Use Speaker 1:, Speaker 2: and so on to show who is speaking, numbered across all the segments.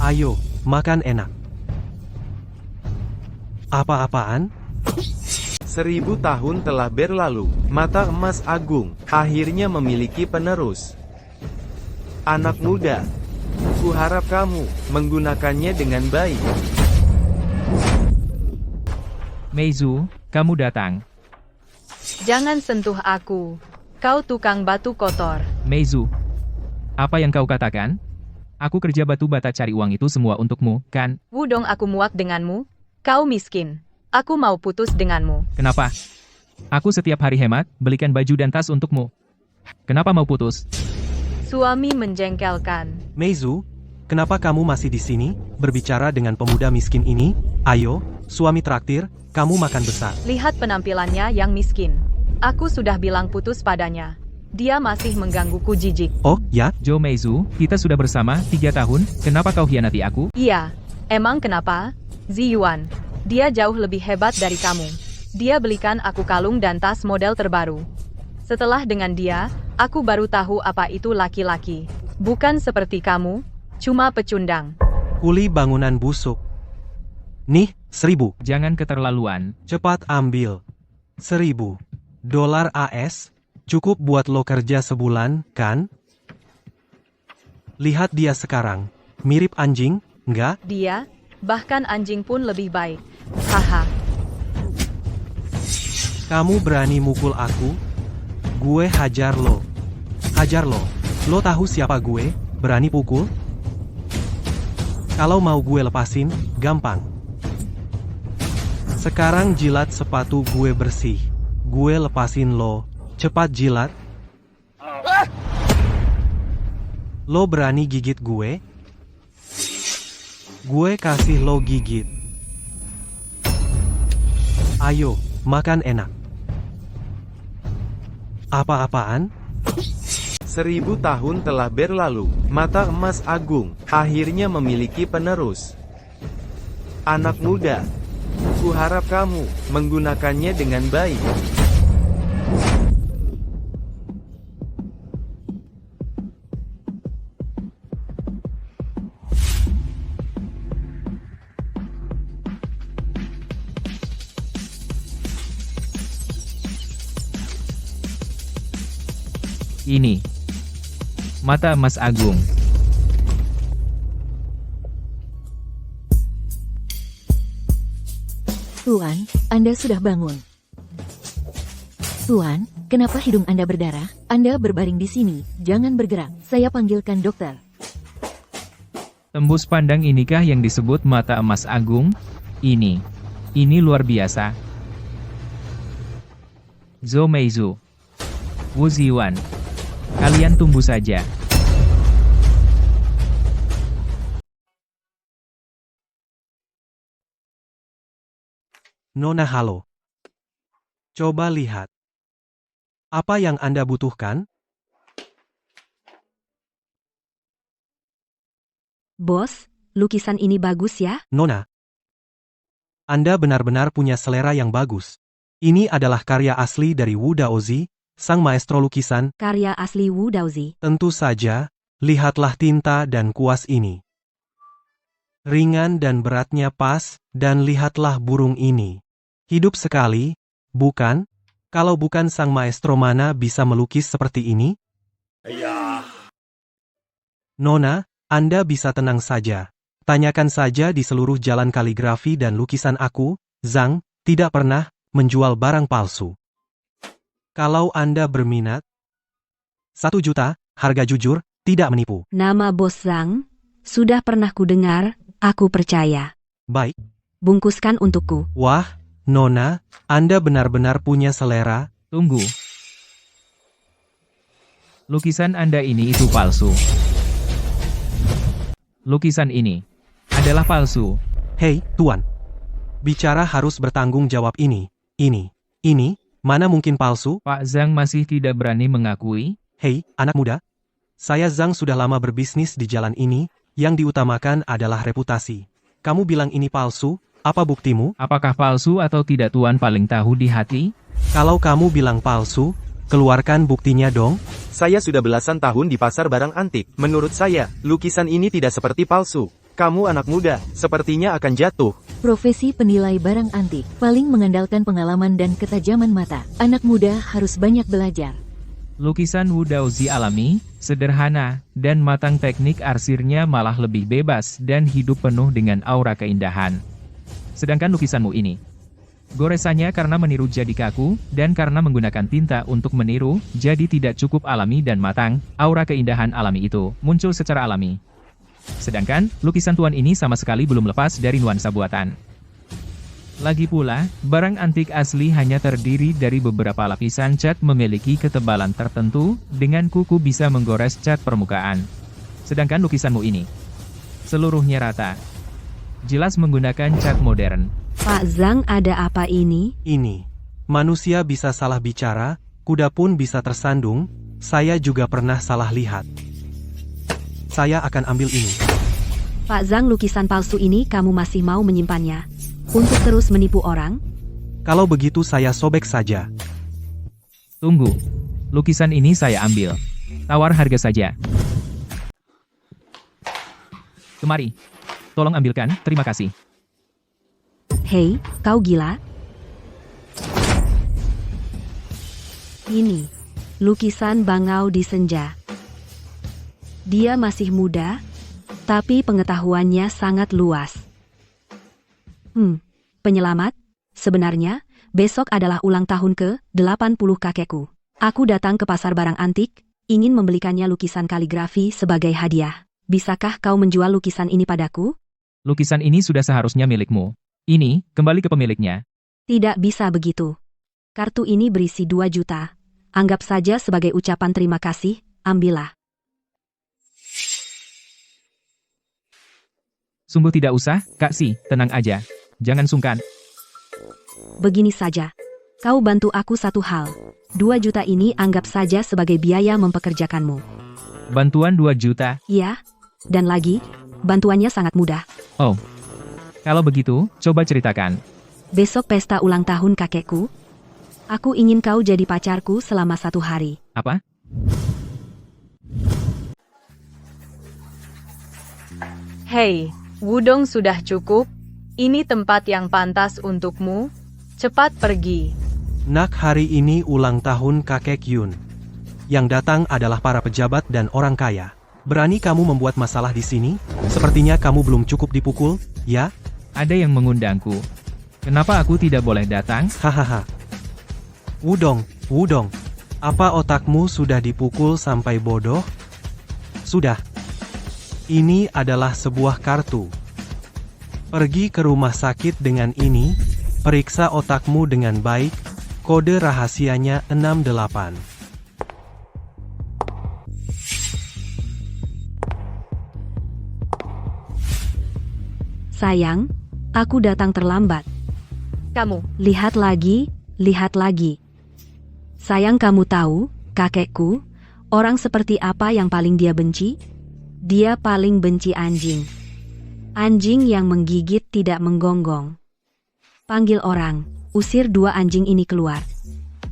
Speaker 1: Ayo, makan enak. Apa-apaan?
Speaker 2: 1000 tahun telah berlalu, mata emas agung akhirnya memiliki penerus. Anak muda, kuharap kamu menggunakannya dengan baik.
Speaker 3: Meizu, kamu datang.
Speaker 4: Jangan sentuh aku. Kau tukang batu kotor.
Speaker 3: Meizu, apa yang kau katakan? Aku kerja batu bata cari uang itu semua untukmu, kan?
Speaker 4: Wudong aku muak denganmu. Kau miskin. Aku mau putus denganmu.
Speaker 3: Kenapa? Aku setiap hari hemat, belikan baju dan tas untukmu. Kenapa mau putus?
Speaker 4: Suami menjengkelkan.
Speaker 1: Meizu, kenapa kamu masih di sini, berbicara dengan pemuda miskin ini? Ayo, suami traktir, kamu makan besar.
Speaker 4: Lihat penampilannya yang miskin. Aku sudah bilang putus padanya. Dia masih menggangguku jijik.
Speaker 1: Oh, ya?
Speaker 3: Jo Meizu, kita sudah bersama 3 tahun, kenapa kau hianati aku?
Speaker 4: Iya. Emang kenapa? Ziyuan. Dia jauh lebih hebat dari kamu. Dia belikan aku kalung dan tas model terbaru. Setelah dengan dia, aku baru tahu apa itu laki-laki. Bukan seperti kamu, cuma pecundang.
Speaker 1: Kuli bangunan busuk. Nih, 1000.
Speaker 3: Jangan keterlaluan.
Speaker 1: Cepat ambil. 1000 dolar AS, cukup buat lo kerja sebulan, kan? Lihat dia sekarang. Mirip anjing, enggak?
Speaker 4: Dia, bahkan anjing pun lebih baik. Haha.
Speaker 1: Kamu berani mukul aku? Gue hajar lo. Hajar lo. Lo tahu siapa gue? Berani pukul? Kalau mau gue lepasin, gampang. Sekarang jilat sepatu gue bersih. Gue lepasin lo. Cepat jilat. Lo berani gigit gue? Gue kasih lo gigit. Ayo, makan enak. Apa-apaan?
Speaker 2: 1000 tahun telah berlalu, mata emas agung akhirnya memiliki penerus. Anak muda, kuharap kamu menggunakannya dengan baik.
Speaker 3: Ini. Mata emas agung.
Speaker 5: Tuan, Anda sudah bangun. Tuan, kenapa hidung Anda berdarah? Anda berbaring di sini, jangan bergerak. Saya panggilkan dokter.
Speaker 3: Tembus pandang inikah yang disebut mata emas agung? Ini luar biasa. Zhou Meizu, Wu Ziyuan, kalian tunggu saja.
Speaker 1: Nona halo. Coba lihat. Apa yang Anda butuhkan?
Speaker 6: Bos, lukisan ini bagus ya?
Speaker 1: Nona. Anda benar-benar punya selera yang bagus. Ini adalah karya asli dari Wu Daozi, sang maestro lukisan.
Speaker 6: Karya asli Wu Daozi.
Speaker 1: Tentu saja, lihatlah tinta dan kuas ini. Ringan dan beratnya pas, dan lihatlah burung ini. Hidup sekali, bukan? Kalau bukan sang maestro mana bisa melukis seperti ini? Nona, Anda bisa tenang saja. Tanyakan saja di seluruh jalan kaligrafi dan lukisan aku, Zhang, tidak pernah menjual barang palsu. Kalau Anda berminat, 1 juta, harga jujur, tidak menipu.
Speaker 6: Nama Bos Zhang, sudah pernah kudengar, aku percaya.
Speaker 1: Baik.
Speaker 6: Bungkuskan untukku.
Speaker 1: Wah, Nona, Anda benar-benar punya selera.
Speaker 3: Tunggu. Lukisan Anda ini itu palsu. Lukisan ini adalah palsu.
Speaker 1: Hei, Tuan. Bicara harus bertanggung jawab ini, mana mungkin palsu?
Speaker 3: Pak Zhang masih tidak berani mengakui.
Speaker 1: Hei, anak muda. Saya Zhang sudah lama berbisnis di jalan ini, yang diutamakan adalah reputasi. Kamu bilang ini palsu, apa buktimu?
Speaker 3: Apakah palsu atau tidak Tuan paling tahu di hati?
Speaker 1: Kalau kamu bilang palsu, keluarkan buktinya dong.
Speaker 2: Saya sudah belasan tahun di pasar barang antik. Menurut saya, lukisan ini tidak seperti palsu. Kamu anak muda, sepertinya akan jatuh.
Speaker 5: Profesi penilai barang antik paling mengandalkan pengalaman dan ketajaman mata. Anak muda harus banyak belajar.
Speaker 3: Lukisan Wu Daozi alami, sederhana, dan matang teknik arsirnya malah lebih bebas dan hidup penuh dengan aura keindahan. Sedangkan lukisanmu ini, goresannya karena meniru jadi kaku, dan karena menggunakan tinta untuk meniru, jadi tidak cukup alami dan matang, aura keindahan alami itu muncul secara alami. Sedangkan, lukisan tuan ini sama sekali belum lepas dari nuansa buatan. Lagi pula, barang antik asli hanya terdiri dari beberapa lapisan cat memiliki ketebalan tertentu, dengan kuku bisa menggores cat permukaan. Sedangkan lukisanmu ini, seluruhnya rata. Jelas menggunakan cat modern.
Speaker 6: Pak Zhang, ada apa ini?
Speaker 1: Ini. Manusia bisa salah bicara, kuda pun bisa tersandung, saya juga pernah salah lihat. Saya akan ambil ini.
Speaker 6: Pak Zhang, lukisan palsu ini kamu masih mau menyimpannya? Untuk terus menipu orang?
Speaker 1: Kalau begitu saya sobek saja.
Speaker 3: Tunggu. Lukisan ini saya ambil. Tawar harga saja. Kemari. Tolong ambilkan, terima kasih.
Speaker 6: Hei, kau gila? Ini. Lukisan Bangau di Senja. Dia masih muda, tapi pengetahuannya sangat luas. Penyelamat, sebenarnya, besok adalah ulang tahun ke-80 kakekku. Aku datang ke pasar barang antik, ingin membelikannya lukisan kaligrafi sebagai hadiah. Bisakah kau menjual lukisan ini padaku?
Speaker 3: Lukisan ini sudah seharusnya milikmu. Ini, kembali ke pemiliknya.
Speaker 6: Tidak bisa begitu. Kartu ini berisi 2 juta. Anggap saja sebagai ucapan terima kasih, ambillah.
Speaker 3: Sungguh tidak usah, Kak Si, tenang aja. Jangan sungkan.
Speaker 6: Begini saja. Kau bantu aku satu hal. 2 juta ini anggap saja sebagai biaya mempekerjakanmu.
Speaker 3: Bantuan 2 juta.
Speaker 6: Iya. Dan lagi, bantuannya sangat mudah.
Speaker 3: Oh. Kalau begitu, coba ceritakan.
Speaker 6: Besok pesta ulang tahun kakekku. Aku ingin kau jadi pacarku selama 1 hari.
Speaker 3: Apa?
Speaker 4: Hei, Wudong sudah cukup. Ini tempat yang pantas untukmu. Cepat pergi.
Speaker 1: Nak, hari ini ulang tahun kakek Yun. Yang datang adalah para pejabat dan orang kaya. Berani kamu membuat masalah di sini? Sepertinya kamu belum cukup dipukul, ya?
Speaker 3: Ada yang mengundangku. Kenapa aku tidak boleh datang?
Speaker 1: Hahaha. Wudong, apa otakmu sudah dipukul sampai bodoh? Sudah. Ini adalah sebuah kartu. Pergi ke rumah sakit dengan ini, periksa otakmu dengan baik, kode rahasianya 68.
Speaker 6: Sayang, aku datang terlambat.
Speaker 4: Kamu,
Speaker 6: Lihat lagi, lihat lagi. Sayang, kamu tahu, kakekku, orang seperti apa yang paling dia benci? Dia paling benci anjing. Anjing yang menggigit tidak menggonggong. Panggil orang, usir 2 anjing ini keluar.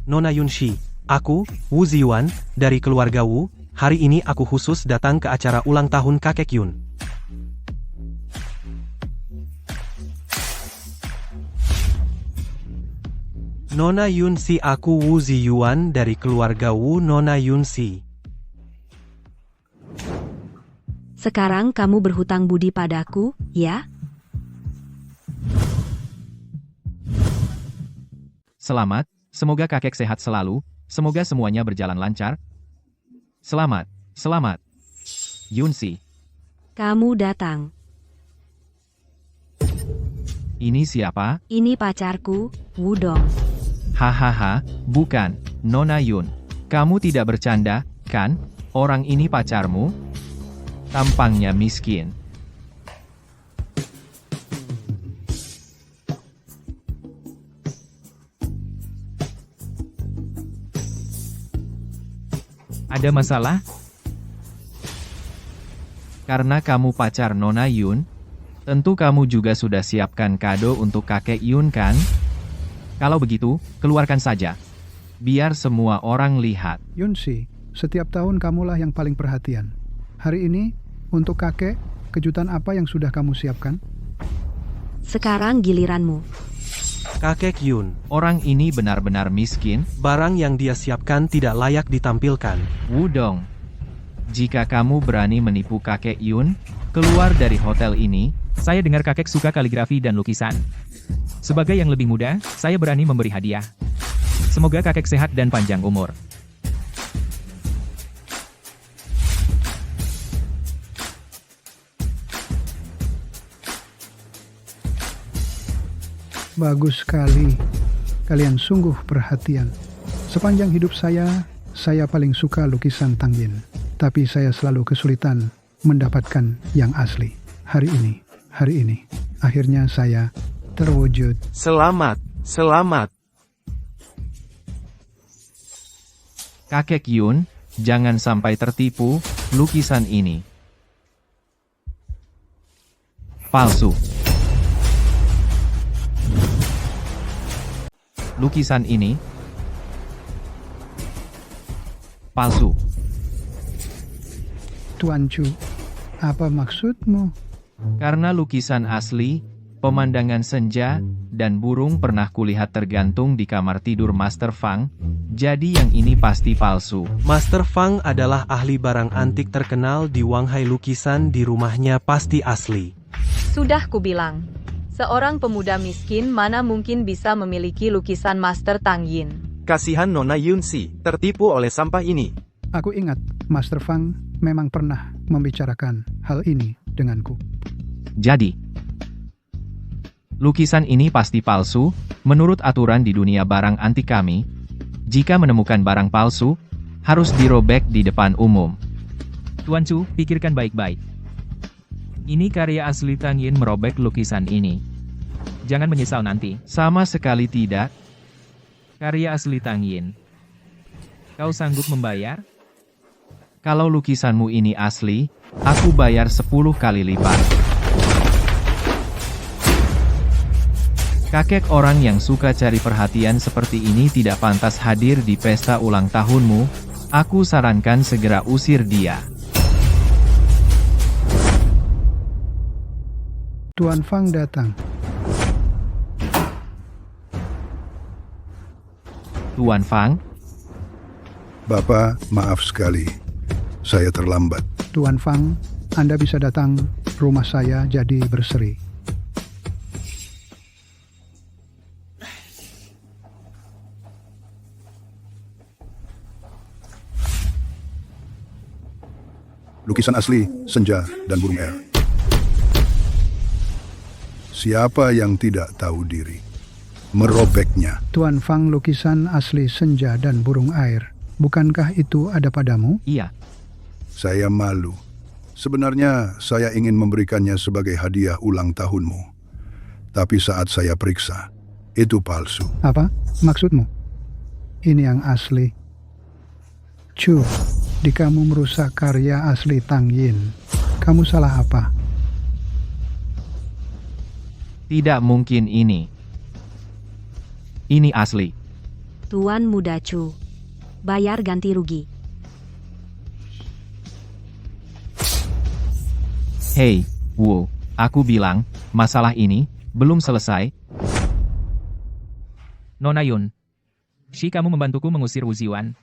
Speaker 1: Nona Yunshi, aku, Wu Ziyuan, dari keluarga Wu, hari ini aku khusus datang ke acara ulang tahun kakek Yun. Nona Yunshi, aku Wu Ziyuan dari keluarga Wu. Nona Yunshi.
Speaker 6: Sekarang kamu berhutang budi padaku, ya?
Speaker 3: Selamat, semoga kakek sehat selalu, semoga semuanya berjalan lancar. Selamat, selamat. Yunshi,
Speaker 6: Kamu datang.
Speaker 3: ini siapa?
Speaker 6: Ini pacarku, Wudong.
Speaker 3: Hahaha, bukan, Nona Yun. Kamu tidak bercanda, kan? Orang ini pacarmu? Tampangnya miskin. Ada masalah? Karena kamu pacar Nona Yun, tentu kamu juga sudah siapkan kado untuk kakek Yun kan? Kalau begitu, keluarkan saja. Biar semua orang lihat.
Speaker 7: Yunshi, setiap tahun kamulah yang paling perhatian. Hari ini, untuk kakek, kejutan apa yang sudah kamu siapkan?
Speaker 6: Sekarang giliranmu.
Speaker 1: Kakek Yun,
Speaker 3: Orang ini benar-benar miskin,
Speaker 1: barang yang dia siapkan tidak layak ditampilkan.
Speaker 3: Wudong. Jika kamu berani menipu kakek Yun, keluar dari hotel ini. Saya dengar kakek suka kaligrafi dan lukisan. Sebagai yang lebih muda, saya berani memberi hadiah. Semoga kakek sehat dan panjang umur.
Speaker 7: Bagus sekali. Kalian sungguh perhatian. Sepanjang hidup saya paling suka lukisan Tang Yin. Tapi saya selalu kesulitan mendapatkan yang asli. Hari ini, akhirnya saya terwujud.
Speaker 2: Selamat, selamat.
Speaker 3: Kakek Yun, jangan sampai tertipu, lukisan ini palsu. Lukisan ini palsu.
Speaker 7: Tuan Chu, apa maksudmu?
Speaker 3: Karena lukisan asli, pemandangan senja, dan burung pernah kulihat tergantung di kamar tidur Master Fang, jadi yang ini pasti palsu.
Speaker 1: Master Fang adalah ahli barang antik terkenal di Wanghai. Lukisan di rumahnya pasti asli.
Speaker 4: Sudah kubilang. Seorang pemuda miskin mana mungkin bisa memiliki lukisan Master Tang Yin.
Speaker 2: Kasihan Nona Yunsi, tertipu oleh sampah ini.
Speaker 7: Aku ingat Master Fang memang pernah membicarakan hal ini denganku.
Speaker 3: Jadi, lukisan ini pasti palsu. Menurut aturan di dunia barang antik kami, jika menemukan barang palsu, harus dirobek di depan umum. Tuan Chu, pikirkan baik-baik. Ini karya asli Tang Yin merobek lukisan ini. Jangan menyesal nanti. Sama sekali tidak. Karya asli Tang Yin. Kau sanggup membayar? Kalau lukisanmu ini asli, aku bayar 10 kali lipat. Kakek orang yang suka cari perhatian seperti ini tidak pantas hadir di pesta ulang tahunmu. Aku sarankan segera usir dia.
Speaker 7: Tuan Fang datang.
Speaker 3: Tuan Fang,
Speaker 8: Bapak, maaf sekali. Saya terlambat.
Speaker 7: Tuan Fang, Anda bisa datang rumah saya jadi berseri.
Speaker 8: Lukisan asli, senja, dan burung er. Siapa yang tidak tahu diri? Merobeknya.
Speaker 7: Tuan Fang, lukisan asli senja dan burung air. Bukankah itu ada padamu?
Speaker 3: iya.
Speaker 8: Saya malu. Sebenarnya saya ingin memberikannya sebagai hadiah ulang tahunmu. Tapi saat saya periksa, itu palsu.
Speaker 7: Apa maksudmu? Ini yang asli. Chu, di kamu merusak karya asli Tang Yin. Kamu salah apa?
Speaker 3: Tidak mungkin ini. Ini asli.
Speaker 6: Tuan Muda Chu. Bayar ganti rugi.
Speaker 3: Hei, Wu, aku bilang, masalah ini belum selesai. Nona Yun, Shi kamu membantuku mengusir Wu Ziwan.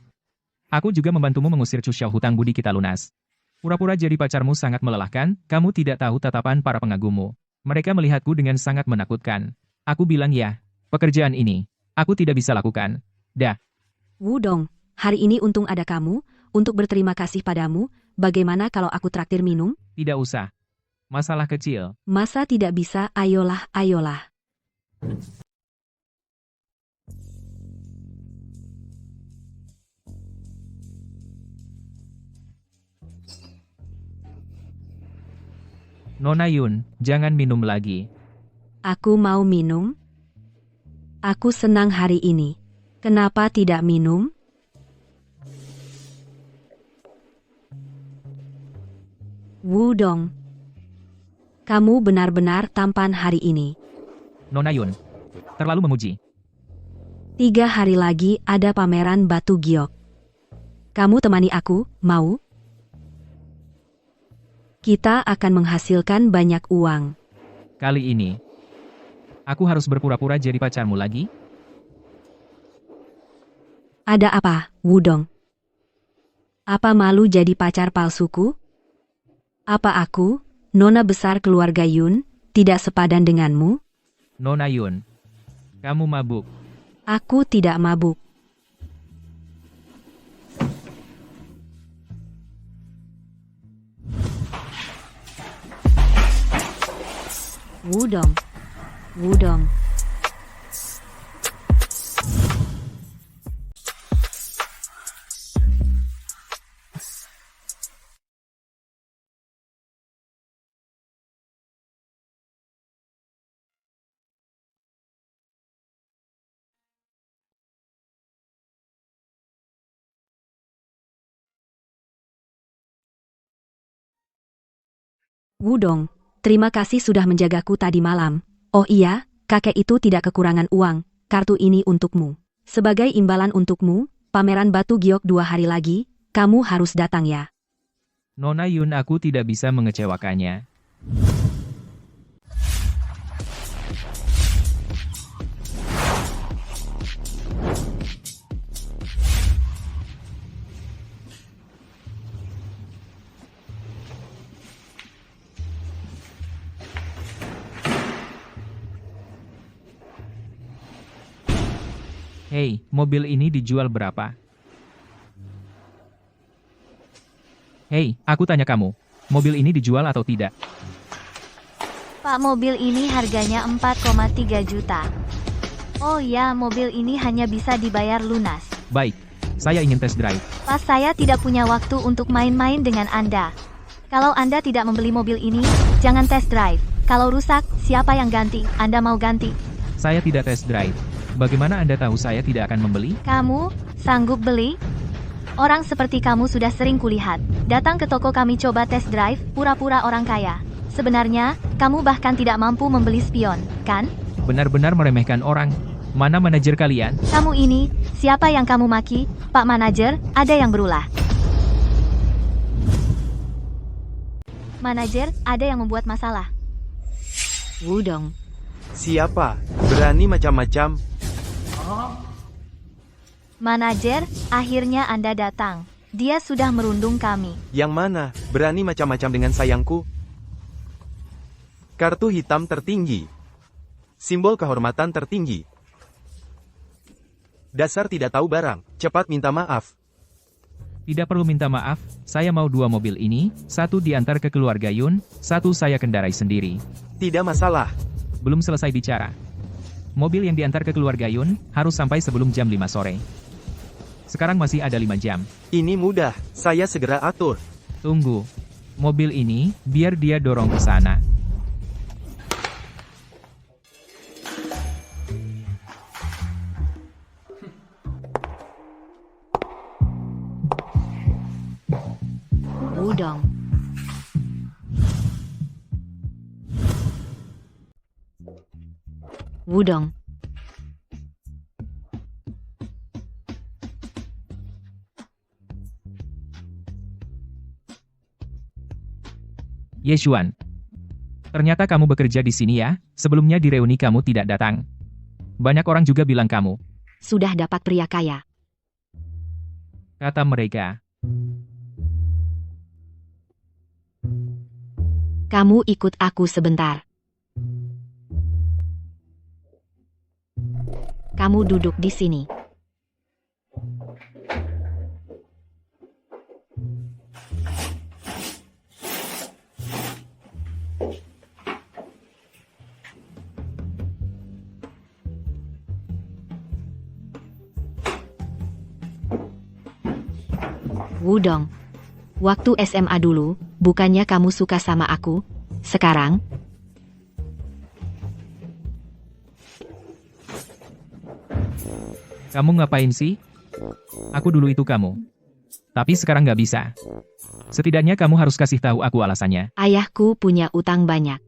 Speaker 3: Aku juga membantumu mengusir Chu Xiao, hutang budi kita lunas. Pura-pura jadi pacarmu sangat melelahkan, kamu tidak tahu tatapan para pengagummu. Mereka melihatku dengan sangat menakutkan. Aku bilang ya, pekerjaan ini, aku tidak bisa lakukan. Dah.
Speaker 6: Wudong, hari ini untung ada kamu, untuk berterima kasih padamu, bagaimana kalau aku traktir minum?
Speaker 3: Tidak usah. Masalah kecil.
Speaker 6: Masa tidak bisa, ayolah, ayolah.
Speaker 3: Nona Yun, jangan minum lagi.
Speaker 6: Aku mau minum. Aku senang hari ini. Kenapa tidak minum? Wudong. Kamu benar-benar tampan hari ini.
Speaker 3: Nona Yun, terlalu memuji.
Speaker 6: 3 hari lagi ada pameran batu giok. Kamu temani aku, mau? Kita akan menghasilkan banyak uang.
Speaker 3: Kali ini, aku harus berpura-pura jadi pacarmu lagi?
Speaker 6: Ada apa, Wudong? Apa malu jadi pacar palsuku? Apa aku, nona besar keluarga Yun, tidak sepadan denganmu?
Speaker 3: Nona Yun, kamu mabuk.
Speaker 6: Aku tidak mabuk. Wudong. Wudong. Wudong, terima kasih sudah menjagaku tadi malam. Oh iya, kakek itu tidak kekurangan uang, kartu ini untukmu. Sebagai imbalan untukmu, pameran batu giok 2 hari lagi, kamu harus datang ya.
Speaker 3: Nona Yun, aku tidak bisa mengecewakannya. Hei, mobil ini dijual berapa? Hei, aku tanya kamu, mobil ini dijual atau tidak?
Speaker 9: Pak, mobil ini harganya 4,3 juta. Oh ya, mobil ini hanya bisa dibayar lunas.
Speaker 3: Baik, saya ingin test drive.
Speaker 9: Pak, saya tidak punya waktu untuk main-main dengan Anda. Kalau Anda tidak membeli mobil ini, jangan test drive. Kalau rusak, siapa yang ganti? Anda mau ganti?
Speaker 3: Saya tidak test drive. Bagaimana Anda tahu saya tidak akan membeli?
Speaker 9: Kamu sanggup beli? Orang seperti kamu sudah sering kulihat. Datang ke toko kami coba test drive, pura-pura orang kaya. Sebenarnya, kamu bahkan tidak mampu membeli spion, kan?
Speaker 3: Benar-benar meremehkan orang. Mana manajer kalian?
Speaker 9: Kamu ini, siapa yang kamu maki? Pak Manajer, ada yang berulah. Manajer, ada yang membuat masalah.
Speaker 6: Wudong.
Speaker 2: Siapa? Berani macam-macam?
Speaker 9: Manajer, akhirnya Anda datang. Dia sudah merundung kami.
Speaker 2: Yang mana? Berani macam-macam dengan sayangku? Kartu hitam tertinggi. Simbol kehormatan tertinggi. Dasar tidak tahu barang. Cepat minta maaf.
Speaker 3: Tidak perlu minta maaf, saya mau 2 mobil ini, 1 diantar ke keluarga Yun, 1 saya kendarai sendiri.
Speaker 2: Tidak masalah.
Speaker 3: Belum selesai bicara. Mobil yang diantar ke keluarga Yun, harus sampai sebelum jam 5 sore. Sekarang masih ada 5 jam.
Speaker 2: Ini mudah. Saya segera atur.
Speaker 3: Tunggu. Mobil ini, biar dia dorong ke sana.
Speaker 6: Wudong. Wudong.
Speaker 3: Yeshuan. Ternyata kamu bekerja di sini ya, sebelumnya di reuni kamu tidak datang. Banyak orang juga bilang kamu,
Speaker 6: Sudah dapat pria kaya.
Speaker 3: kata mereka.
Speaker 6: Kamu ikut aku sebentar. Kamu duduk di sini. Wudong. Waktu SMA dulu, bukannya kamu suka sama aku? Sekarang?
Speaker 3: Kamu ngapain sih? Aku dulu itu kamu. Tapi sekarang nggak bisa. Setidaknya kamu harus kasih tahu aku alasannya.
Speaker 6: Ayahku punya utang banyak.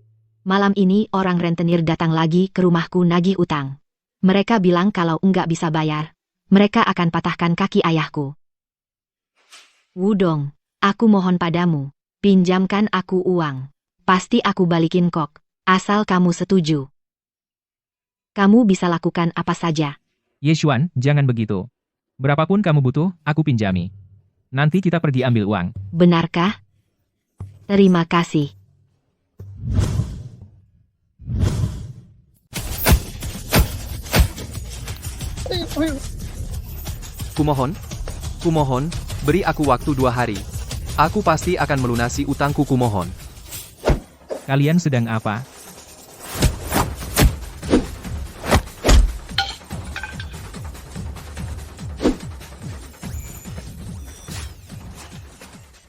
Speaker 6: Malam ini orang rentenir datang lagi ke rumahku nagih utang. Mereka bilang kalau enggak bisa bayar, mereka akan patahkan kaki ayahku. Wudong, aku mohon padamu, Pinjamkan aku uang. Pasti aku balikin kok, asal kamu setuju. Kamu bisa lakukan apa saja.
Speaker 3: Yeshuan, jangan begitu. Berapapun kamu butuh, aku pinjami. Nanti kita pergi ambil uang.
Speaker 6: Benarkah? Terima kasih.
Speaker 10: Kumohon, beri aku waktu 2 hari. Aku pasti akan melunasi utangku, kumohon.
Speaker 3: Kalian sedang apa?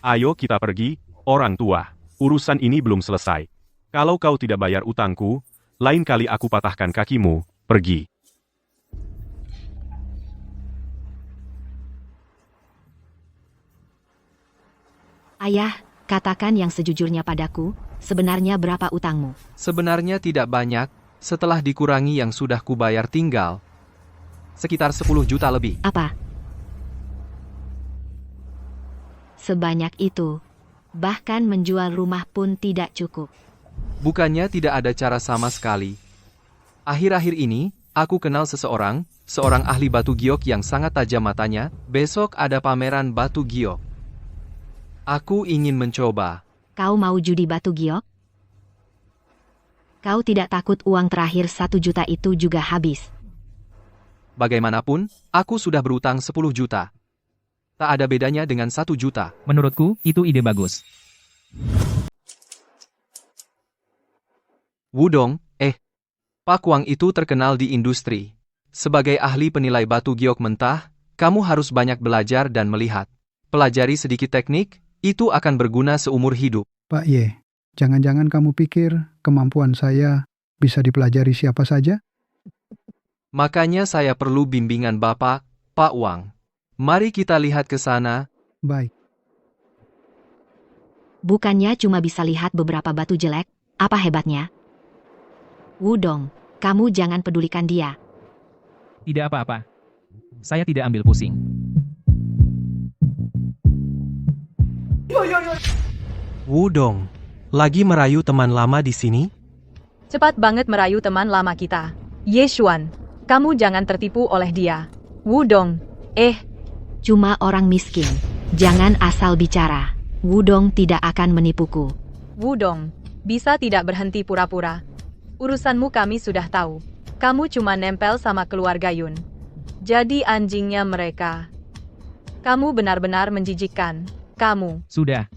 Speaker 11: Ayo kita pergi, orang tua. Urusan ini belum selesai. Kalau kau tidak bayar utangku, lain kali aku patahkan kakimu, pergi.
Speaker 6: Ayah, katakan yang sejujurnya padaku, sebenarnya berapa utangmu?
Speaker 10: Sebenarnya tidak banyak, setelah dikurangi yang sudah kubayar tinggal sekitar 10 juta lebih.
Speaker 6: Apa? Sebanyak itu. Bahkan menjual rumah pun tidak cukup.
Speaker 10: Bukannya tidak ada cara sama sekali. Akhir-akhir ini, aku kenal seorang ahli batu giok yang sangat tajam matanya. Besok ada pameran batu giok. Aku ingin mencoba.
Speaker 6: Kau mau judi batu giok? Kau tidak takut uang terakhir 1 juta itu juga habis?
Speaker 10: Bagaimanapun, aku sudah berutang 10 juta. Tak ada bedanya dengan 1 juta.
Speaker 3: Menurutku, itu ide bagus.
Speaker 10: Wudong, Pak Wang itu terkenal di industri. Sebagai ahli penilai batu giok mentah, kamu harus banyak belajar dan melihat. Pelajari sedikit teknik, itu akan berguna seumur hidup.
Speaker 7: Pak Ye, jangan-jangan kamu pikir kemampuan saya bisa dipelajari siapa saja?
Speaker 10: Makanya saya perlu bimbingan Bapak, Pak Wang. Mari kita lihat ke sana.
Speaker 7: Baik.
Speaker 6: Bukannya cuma bisa lihat beberapa batu jelek, apa hebatnya? Wudong, kamu jangan pedulikan dia.
Speaker 3: Tidak apa-apa. Saya tidak ambil pusing.
Speaker 1: Wudong, lagi merayu teman lama di sini?
Speaker 4: Cepat banget merayu teman lama kita. Yeshuan, kamu jangan tertipu oleh dia. Wudong,
Speaker 6: Cuma orang miskin. Jangan asal bicara. Wudong tidak akan menipuku.
Speaker 4: Wudong, bisa tidak berhenti pura-pura? Urusanmu kami sudah tahu. Kamu cuma nempel sama keluarga Yun. Jadi anjingnya mereka. Kamu benar-benar menjijikkan. Kamu.
Speaker 3: Sudah.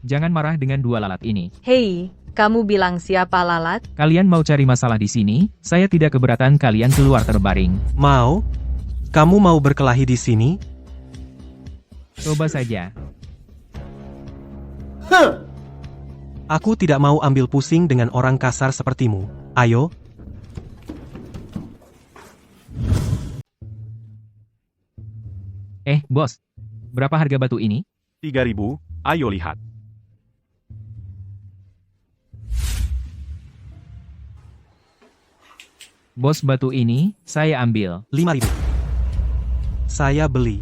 Speaker 3: Jangan marah dengan 2 lalat ini.
Speaker 4: Hei, kamu bilang siapa lalat?
Speaker 3: Kalian mau cari masalah di sini? Saya tidak keberatan kalian keluar terbaring.
Speaker 1: Mau? Kamu mau berkelahi di sini?
Speaker 3: Coba saja.
Speaker 1: Aku tidak mau ambil pusing dengan orang kasar sepertimu. Ayo.
Speaker 3: Bos. Berapa harga batu ini?
Speaker 11: 3.000, ayo lihat.
Speaker 3: Bos, batu ini, saya ambil.
Speaker 1: 5.000. Saya beli.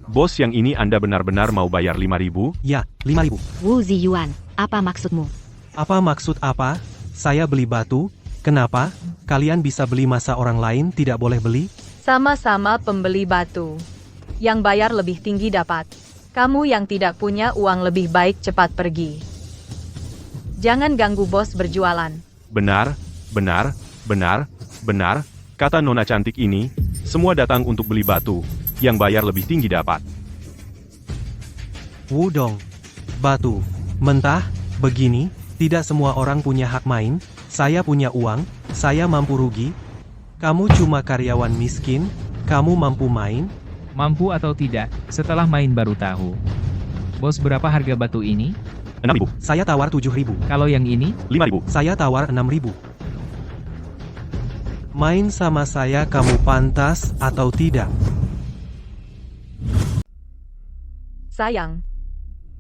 Speaker 11: Bos, yang ini Anda benar-benar mau bayar 5.000?
Speaker 1: Ya, 5.000.
Speaker 6: Wu Ziyuan, apa maksudmu?
Speaker 1: Apa maksud apa? Saya beli batu. Kenapa? Kalian bisa beli masa orang lain tidak boleh beli?
Speaker 4: Sama-sama pembeli batu. Yang bayar lebih tinggi dapat. Kamu yang tidak punya uang lebih baik cepat pergi. Jangan ganggu bos berjualan.
Speaker 11: Benar, kata nona cantik ini, semua datang untuk beli batu, yang bayar lebih tinggi dapat.
Speaker 1: Wudong. Batu. Mentah, begini, tidak semua orang punya hak main, saya punya uang, saya mampu rugi. Kamu cuma karyawan miskin, kamu mampu main?
Speaker 3: Mampu atau tidak, setelah main baru tahu. Bos, berapa harga batu ini?
Speaker 11: 6.000.
Speaker 1: Saya tawar 7.000.
Speaker 3: Kalau yang ini?
Speaker 11: 5.000.
Speaker 1: Saya tawar 6.000. Main sama saya kamu pantas atau tidak?
Speaker 4: Sayang.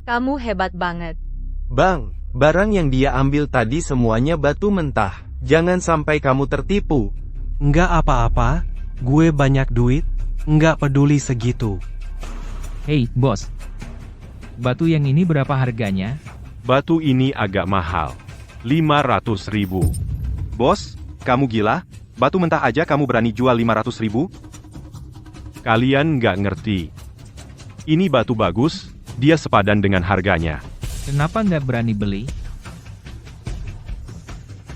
Speaker 4: Kamu hebat banget.
Speaker 2: Bang, barang yang dia ambil tadi semuanya batu mentah. Jangan sampai kamu tertipu.
Speaker 1: Enggak apa-apa, gue banyak duit, enggak peduli segitu.
Speaker 3: Hei, bos. Batu yang ini berapa harganya?
Speaker 11: Batu ini agak mahal. 500.000.
Speaker 2: Bos, kamu gila? Batu mentah aja kamu berani jual 500.000?
Speaker 11: Kalian nggak ngerti. Ini batu bagus, dia sepadan dengan harganya.
Speaker 3: Kenapa nggak berani beli?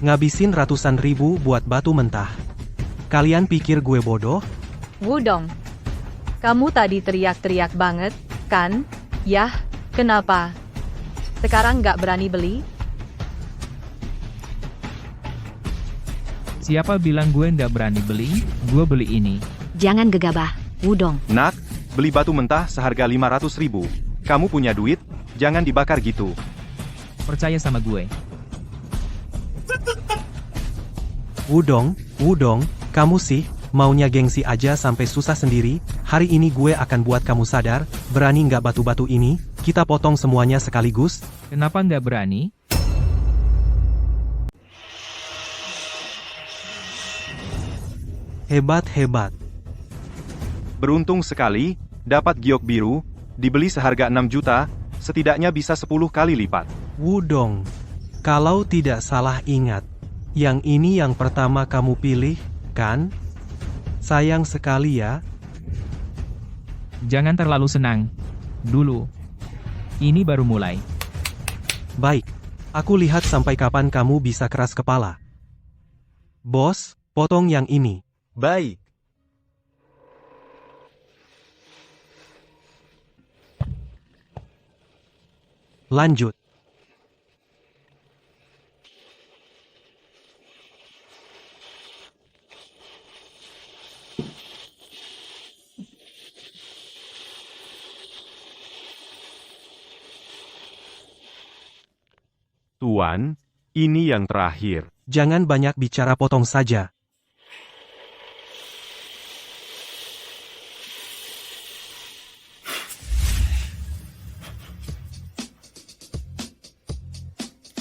Speaker 1: Ngabisin ratusan ribu buat batu mentah. Kalian pikir gue bodoh?
Speaker 4: Wudong. Kamu tadi teriak-teriak banget, kan? Yah, kenapa? Sekarang nggak berani beli?
Speaker 3: Siapa bilang gue nggak berani beli? Gue beli ini.
Speaker 6: Jangan gegabah, Wudong.
Speaker 2: Nak, beli batu mentah seharga 500.000. Kamu punya duit? Jangan dibakar gitu.
Speaker 3: Percaya sama gue.
Speaker 1: Wudong, kamu sih, maunya gengsi aja sampai susah sendiri. Hari ini gue akan buat kamu sadar, berani nggak batu-batu ini, kita potong semuanya sekaligus.
Speaker 3: Kenapa nggak berani?
Speaker 1: Hebat.
Speaker 2: Beruntung sekali, dapat giok biru, dibeli seharga 6 juta, setidaknya bisa 10 kali lipat.
Speaker 1: Wudong, kalau tidak salah ingat, yang ini yang pertama kamu pilih, kan? Sayang sekali ya.
Speaker 3: Jangan terlalu senang. Dulu. Ini baru mulai.
Speaker 1: Baik, aku lihat sampai kapan kamu bisa keras kepala. Bos, potong yang ini.
Speaker 2: Baik.
Speaker 1: Lanjut.
Speaker 11: Tuan, ini yang terakhir.
Speaker 1: Jangan banyak bicara, potong saja.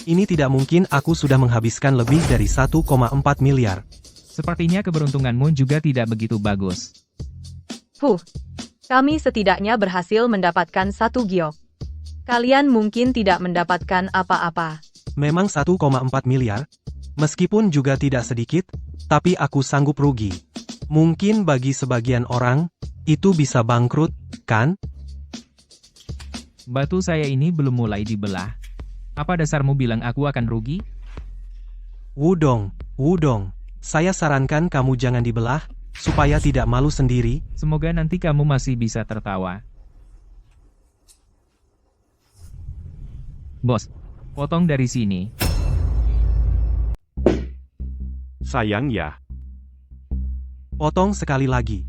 Speaker 1: Ini tidak mungkin, aku sudah menghabiskan lebih dari 1,4 miliar.
Speaker 3: Sepertinya keberuntunganmu juga tidak begitu bagus.
Speaker 4: Kami setidaknya berhasil mendapatkan 1 giok. Kalian mungkin tidak mendapatkan apa-apa.
Speaker 1: Memang 1,4 miliar? Meskipun juga tidak sedikit, tapi aku sanggup rugi. Mungkin bagi sebagian orang, itu bisa bangkrut, kan?
Speaker 3: Batu saya ini belum mulai dibelah. Apa dasarmu bilang aku akan rugi?
Speaker 1: Wudong, saya sarankan kamu jangan dibelah, supaya tidak malu sendiri.
Speaker 3: Semoga nanti kamu masih bisa tertawa. Bos, potong dari sini.
Speaker 11: Sayang ya.
Speaker 1: Potong sekali lagi.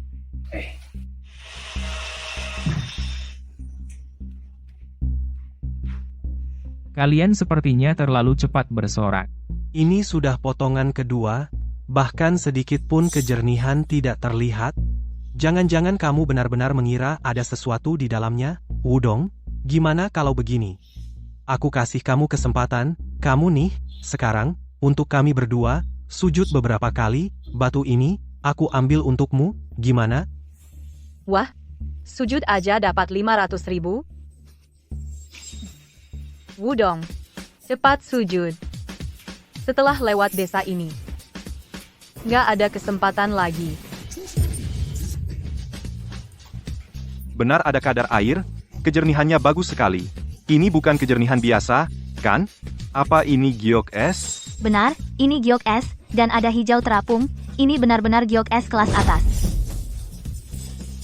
Speaker 3: Kalian sepertinya terlalu cepat bersorak.
Speaker 1: Ini sudah potongan kedua, bahkan sedikit pun kejernihan tidak terlihat. Jangan-jangan kamu benar-benar mengira ada sesuatu di dalamnya? Wudong, gimana kalau begini? Aku kasih kamu kesempatan, kamu nih, sekarang, untuk kami berdua, sujud beberapa kali, batu ini, aku ambil untukmu, gimana?
Speaker 4: Wah, sujud aja dapat 500.000? Wudong, cepat sujud. Setelah lewat desa ini, nggak ada kesempatan lagi.
Speaker 2: Benar ada kadar air, kejernihannya bagus sekali. Ini bukan kejernihan biasa, kan? Apa ini giok es?
Speaker 9: Benar, ini giok es, dan ada hijau terapung. Ini benar-benar giok es kelas atas.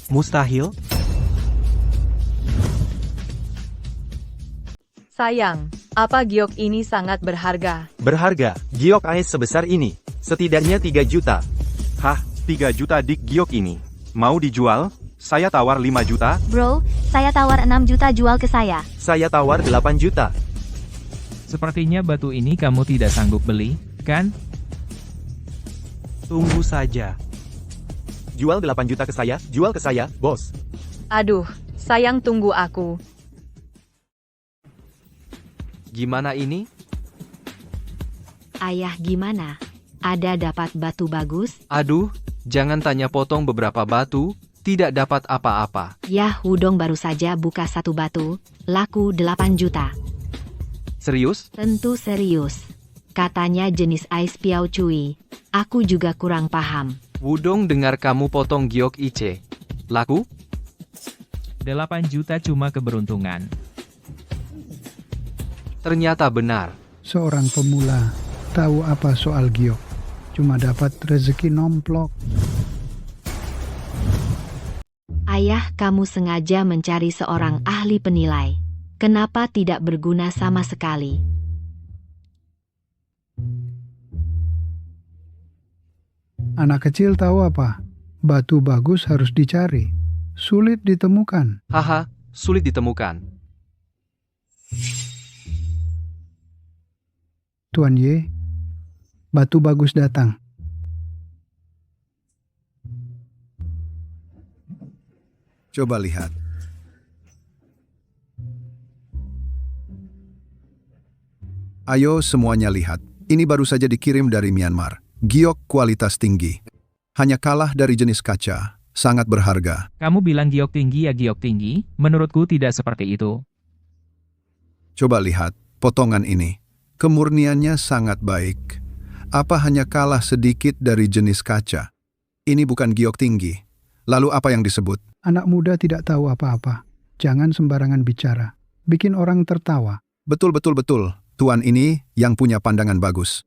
Speaker 1: Mustahil?
Speaker 4: Sayang, apa giok ini sangat berharga.
Speaker 2: Berharga, giok es sebesar ini. Setidaknya 3 juta. Hah, 3 juta dik giok ini. Mau dijual? Saya tawar 5 juta.
Speaker 9: Bro, saya tawar 6 juta jual ke saya.
Speaker 2: Saya tawar 8 juta.
Speaker 3: Sepertinya batu ini kamu tidak sanggup beli, kan?
Speaker 1: Tunggu saja.
Speaker 2: Jual 8 juta ke saya, jual ke saya, bos.
Speaker 4: Aduh, sayang, tunggu aku.
Speaker 10: Gimana ini?
Speaker 6: Ayah gimana? Ada dapat batu bagus?
Speaker 10: Aduh, jangan tanya, potong beberapa batu, tidak dapat apa-apa.
Speaker 6: Yah, Wudong baru saja buka 1 batu, laku 8 juta.
Speaker 10: Serius?
Speaker 6: Tentu serius. Katanya jenis Ice Piao Cui. Aku juga kurang paham.
Speaker 10: Wudong dengar kamu potong giok Ice. Laku?
Speaker 3: 8 juta cuma keberuntungan.
Speaker 10: Ternyata benar.
Speaker 7: Seorang pemula tahu apa soal giok. Cuma dapat rezeki nomplok.
Speaker 6: Ayah, kamu sengaja mencari seorang ahli penilai. Kenapa tidak berguna sama sekali?
Speaker 7: Anak kecil tahu apa? Batu bagus harus dicari. Sulit ditemukan.
Speaker 10: Haha, sulit ditemukan.
Speaker 7: Tuan Ye, batu bagus datang.
Speaker 8: Coba lihat. Ayo semuanya lihat. Ini baru saja dikirim dari Myanmar. Giok kualitas tinggi. Hanya kalah dari jenis kaca. Sangat berharga.
Speaker 3: Kamu bilang giok tinggi ya giok tinggi, menurutku tidak seperti itu.
Speaker 8: Coba lihat potongan ini. Kemurniannya sangat baik. Apa hanya kalah sedikit dari jenis kaca? Ini bukan giok tinggi. Lalu apa yang disebut?
Speaker 7: Anak muda tidak tahu apa-apa. Jangan sembarangan bicara. Bikin orang tertawa.
Speaker 8: Betul. Tuan ini yang punya pandangan bagus.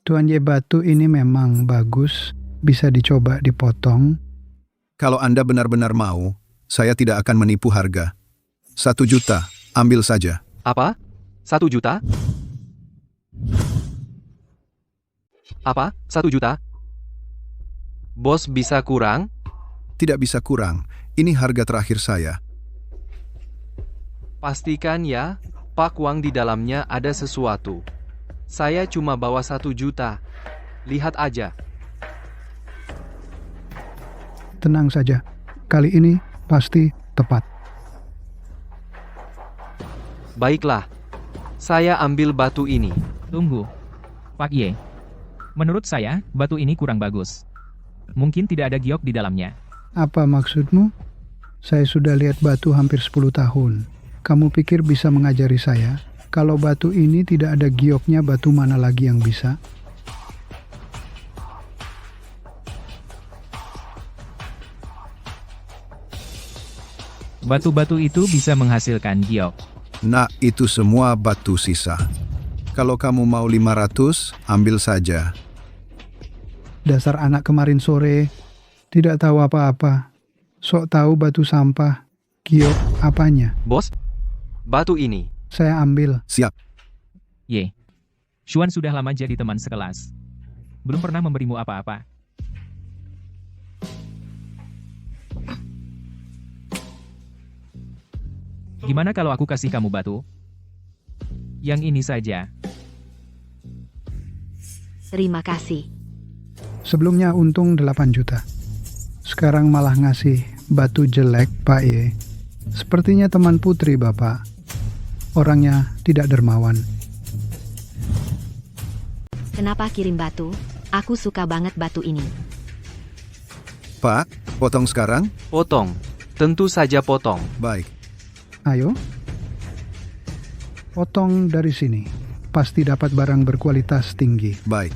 Speaker 7: Tuan Ye, batu ini memang bagus. Bisa dicoba dipotong.
Speaker 8: Kalau Anda benar-benar mau, saya tidak akan menipu harga. 1 juta, ambil saja.
Speaker 10: Apa? 1 juta? Apa? 1 juta? Bos bisa kurang?
Speaker 8: Tidak bisa kurang, ini harga terakhir saya.
Speaker 10: Pastikan ya, Pak Wang di dalamnya ada sesuatu. Saya cuma bawa 1 juta. Lihat aja.
Speaker 7: Tenang saja. Kali ini pasti tepat.
Speaker 10: Baiklah. Saya ambil batu ini.
Speaker 3: Tunggu. Pak Ye. Menurut saya, batu ini kurang bagus. Mungkin tidak ada giok di dalamnya.
Speaker 7: Apa maksudmu? Saya sudah lihat batu hampir 10 tahun. Kamu pikir bisa mengajari saya? Kalau batu ini tidak ada gioknya, batu mana lagi yang bisa?
Speaker 3: Batu-batu itu bisa menghasilkan giok.
Speaker 8: Nah, itu semua batu sisa. Kalau kamu mau 500, ambil saja.
Speaker 7: Dasar anak kemarin sore, tidak tahu apa-apa. Sok tahu batu sampah, giok apanya?
Speaker 10: Bos, batu ini.
Speaker 7: Saya ambil.
Speaker 8: Siap.
Speaker 3: Ye. Xuan sudah lama jadi teman sekelas. Belum pernah memberimu apa-apa. Gimana kalau aku kasih kamu batu? Yang ini saja.
Speaker 6: Terima kasih.
Speaker 7: Sebelumnya untung 8 juta. Sekarang malah ngasih batu jelek, Pak Ye. Sepertinya teman putri Bapak. Orangnya tidak dermawan.
Speaker 6: Kenapa kirim batu? Aku suka banget batu ini.
Speaker 8: Pak, potong sekarang?
Speaker 10: Potong. Tentu saja potong.
Speaker 8: Baik.
Speaker 7: Ayo. Potong dari sini. Pasti dapat barang berkualitas tinggi.
Speaker 8: Baik.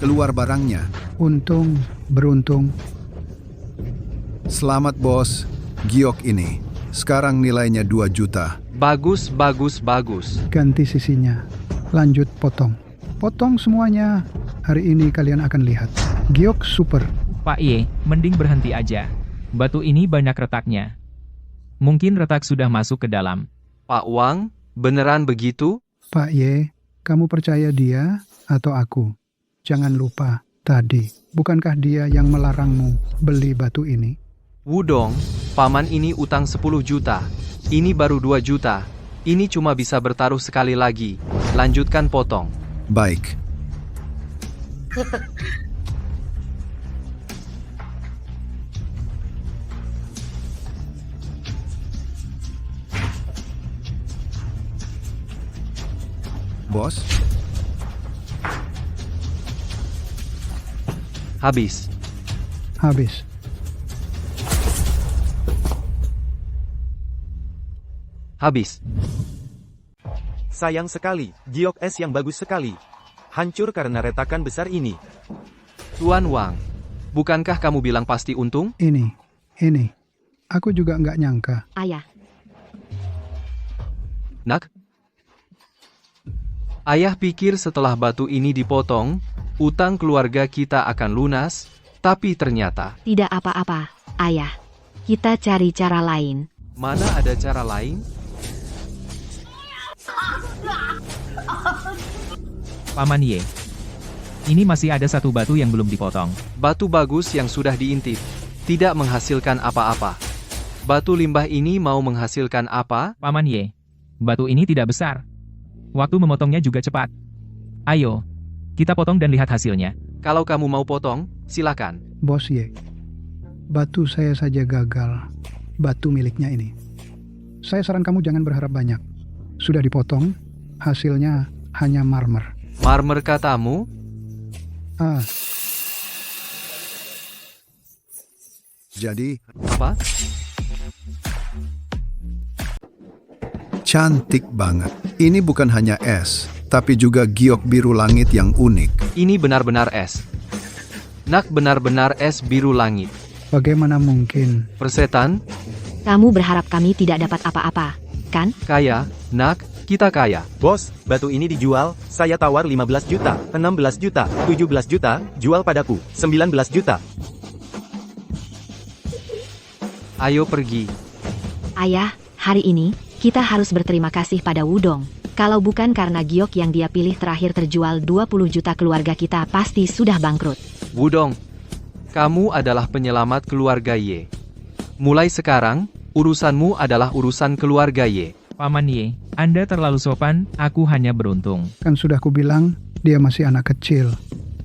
Speaker 8: Keluar barangnya.
Speaker 7: Untung, beruntung.
Speaker 8: Selamat bos, giok ini. Sekarang nilainya 2 juta.
Speaker 10: Bagus.
Speaker 7: Ganti sisinya. Lanjut potong. Potong semuanya. Hari ini kalian akan lihat. Giok super.
Speaker 3: Pak Ye, mending berhenti aja. Batu ini banyak retaknya. Mungkin retak sudah masuk ke dalam.
Speaker 10: Pak Wang, beneran begitu?
Speaker 7: Pak Ye, kamu percaya dia atau aku? Jangan lupa, tadi, bukankah dia yang melarangmu beli batu ini?
Speaker 10: Wudong, paman ini utang 10 juta. Ini baru 2 juta. Ini cuma bisa bertaruh sekali lagi. Lanjutkan potong.
Speaker 8: Baik. Bos,
Speaker 10: Habis.
Speaker 7: Habis.
Speaker 10: Habis.
Speaker 12: Sayang sekali, giok es yang bagus sekali. Hancur karena retakan besar ini.
Speaker 10: Tuan Wang, bukankah kamu bilang pasti untung?
Speaker 7: Ini. Aku juga nggak nyangka.
Speaker 6: Ayah,
Speaker 10: Nak? Ayah pikir setelah batu ini dipotong, utang keluarga kita akan lunas, tapi ternyata...
Speaker 6: tidak apa-apa, Ayah. Kita cari cara lain.
Speaker 10: Mana ada cara lain?
Speaker 3: Paman Ye. Ini masih ada satu batu yang belum dipotong.
Speaker 10: Batu bagus yang sudah diintip, tidak menghasilkan apa-apa. Batu limbah ini mau menghasilkan apa?
Speaker 3: Paman Ye. Batu ini tidak besar. Waktu memotongnya juga cepat. Ayo, kita potong dan lihat hasilnya.
Speaker 10: Kalau kamu mau potong, silakan.
Speaker 7: Bos Ye, batu saya saja gagal. Batu miliknya ini. Saya saran kamu jangan berharap banyak. Sudah dipotong, hasilnya hanya marmer.
Speaker 10: Marmer katamu?
Speaker 8: Jadi,
Speaker 10: Apa?
Speaker 8: cantik banget. Ini bukan hanya es, tapi juga giok biru langit yang unik.
Speaker 10: Ini benar-benar es. Nak, benar-benar es biru langit.
Speaker 7: Bagaimana mungkin?
Speaker 10: Persetan?
Speaker 6: Kamu berharap kami tidak dapat apa-apa, kan?
Speaker 10: Kaya, Nak, kita kaya.
Speaker 12: Bos, batu ini dijual, saya tawar 15 juta, 16 juta, 17 juta, jual padaku, 19 juta.
Speaker 10: Ayo pergi.
Speaker 6: Ayah, hari ini, kita harus berterima kasih pada Wudong. Kalau bukan karena giok yang dia pilih terakhir terjual 20 juta, keluarga kita pasti sudah bangkrut.
Speaker 10: Wudong, kamu adalah penyelamat keluarga Ye. Mulai sekarang, urusanmu adalah urusan keluarga Ye.
Speaker 3: Paman Ye, Anda terlalu sopan, aku hanya beruntung.
Speaker 7: Kan sudah kubilang, dia masih anak kecil.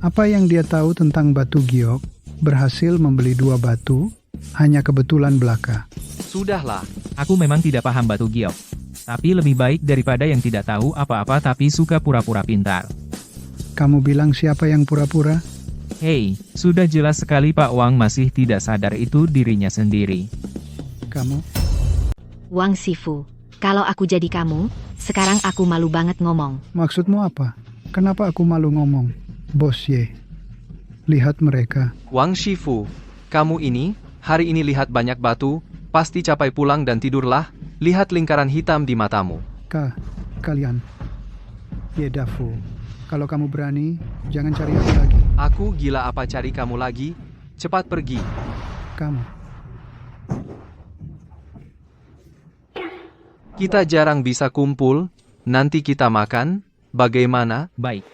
Speaker 7: Apa yang dia tahu tentang batu giok? Berhasil membeli 2 batu, hanya kebetulan belaka.
Speaker 10: Sudahlah.
Speaker 3: Aku memang tidak paham batu giok. Tapi lebih baik daripada yang tidak tahu apa-apa tapi suka pura-pura pintar.
Speaker 7: Kamu bilang siapa yang pura-pura?
Speaker 3: Hei, sudah jelas sekali Pak Wang masih tidak sadar itu dirinya sendiri.
Speaker 7: Kamu?
Speaker 6: Wang Shifu, kalau aku jadi kamu, sekarang aku malu banget ngomong.
Speaker 7: Maksudmu apa? Kenapa aku malu ngomong? Bos Ye, lihat mereka.
Speaker 10: Wang Shifu, kamu ini, hari ini lihat banyak batu, pasti capai pulang dan tidurlah, lihat lingkaran hitam di matamu.
Speaker 7: Kalian. Ye Dafu, kalau kamu berani, jangan cari aku lagi.
Speaker 10: Aku gila apa cari kamu lagi? Cepat pergi.
Speaker 7: Kamu.
Speaker 10: Kita jarang bisa kumpul, nanti kita makan, bagaimana?
Speaker 3: Baik.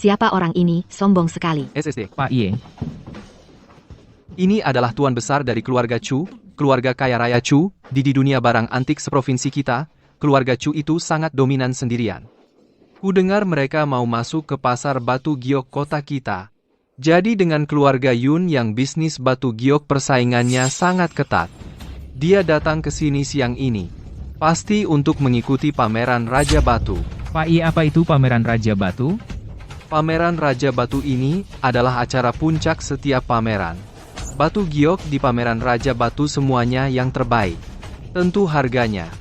Speaker 6: Siapa orang ini? Sombong sekali.
Speaker 10: SSD.
Speaker 3: Pak Ye.
Speaker 10: Ini adalah tuan besar dari keluarga Chu, keluarga kaya raya Chu, di dunia barang antik seprovinsi kita, keluarga Chu itu sangat dominan sendirian. Ku dengar mereka mau masuk ke pasar batu giok kota kita. Jadi dengan keluarga Yun yang bisnis batu giok persaingannya sangat ketat. Dia datang ke sini siang ini. Pasti untuk mengikuti pameran Raja Batu.
Speaker 3: Pak Ye, apa itu pameran Raja Batu?
Speaker 10: Pameran Raja Batu ini adalah acara puncak setiap pameran. Batu giok di pameran Raja Batu semuanya yang terbaik. Tentu harganya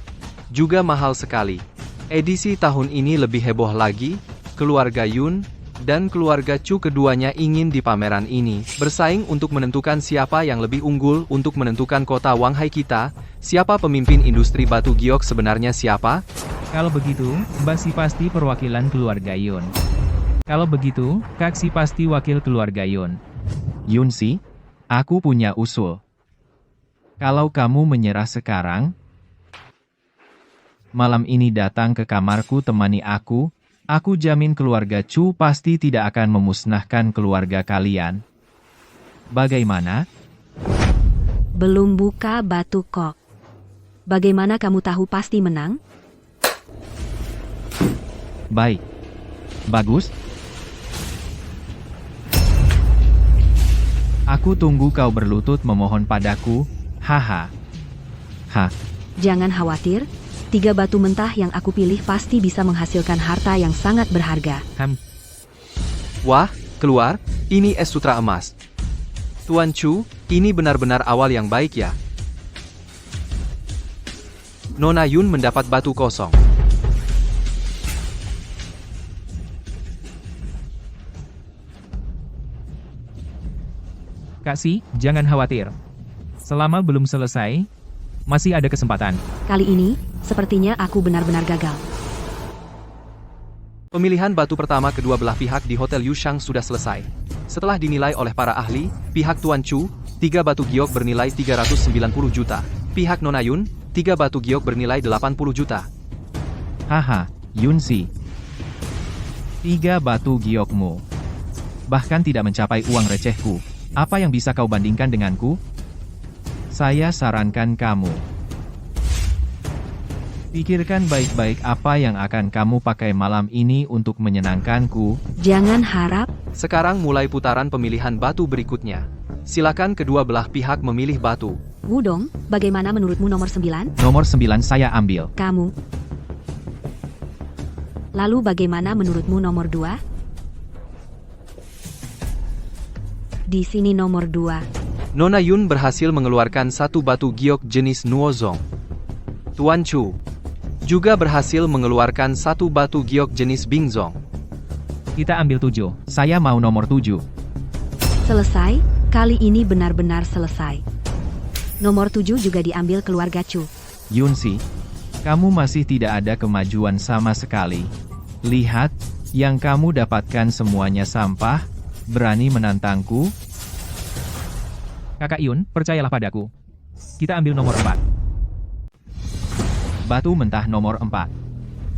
Speaker 10: juga mahal sekali. Edisi tahun ini lebih heboh lagi, keluarga Yun dan keluarga Chu keduanya ingin di pameran ini bersaing untuk menentukan siapa yang lebih unggul untuk menentukan kota Wanghai kita, siapa pemimpin industri batu giok sebenarnya siapa?
Speaker 3: Kalau begitu, Mbak Si pasti perwakilan keluarga Yun. Kalau begitu, Kak Si pasti wakil keluarga Yun.
Speaker 13: Yun Si, aku punya usul. Kalau kamu menyerah sekarang, malam ini datang ke kamarku temani aku jamin keluarga Chu pasti tidak akan memusnahkan keluarga kalian. Bagaimana?
Speaker 6: Belum buka batu kok. Bagaimana kamu tahu pasti menang?
Speaker 13: Baik. Bagus. Aku tunggu kau berlutut memohon padaku, Haha. Hah.
Speaker 6: Jangan khawatir, 3 batu mentah yang aku pilih pasti bisa menghasilkan harta yang sangat berharga.
Speaker 10: Wah, keluar, ini es sutra emas. Tuan Chu, ini benar-benar awal yang baik ya. Nona Yun mendapat batu kosong.
Speaker 3: Kak Si, jangan khawatir. Selama belum selesai, masih ada kesempatan.
Speaker 6: Kali ini, sepertinya aku benar-benar gagal.
Speaker 10: Pemilihan batu pertama kedua belah pihak di Hotel Yushang sudah selesai. Setelah dinilai oleh para ahli, pihak Tuan Chu, 3 batu giok bernilai 390 juta. Pihak Nona Yun, 3 batu giok bernilai 80 juta.
Speaker 13: Haha, Yunsi. 3 batu giokmu. Bahkan tidak mencapai uang recehku. Apa yang bisa kau bandingkan denganku? Saya sarankan kamu. Pikirkan baik-baik apa yang akan kamu pakai malam ini untuk menyenangkanku.
Speaker 6: Jangan harap.
Speaker 10: Sekarang mulai putaran pemilihan batu berikutnya. Silakan kedua belah pihak memilih batu.
Speaker 6: Wudong, bagaimana menurutmu nomor 9?
Speaker 13: Nomor 9 saya ambil.
Speaker 6: Kamu. Lalu bagaimana menurutmu nomor 2? Di sini nomor 2.
Speaker 10: Nona Yun berhasil mengeluarkan 1 batu giok jenis Nuozong. Tuan Chu juga berhasil mengeluarkan 1 batu giok jenis Bingzong.
Speaker 3: Kita ambil 7.
Speaker 13: Saya mau nomor 7.
Speaker 6: Selesai, kali ini benar-benar selesai. Nomor 7 juga diambil keluarga Chu.
Speaker 13: Yunsi, kamu masih tidak ada kemajuan sama sekali. Lihat, yang kamu dapatkan semuanya sampah, berani menantangku?
Speaker 3: Kakak Yun, percayalah padaku. Kita ambil nomor 4.
Speaker 13: Batu mentah nomor 4.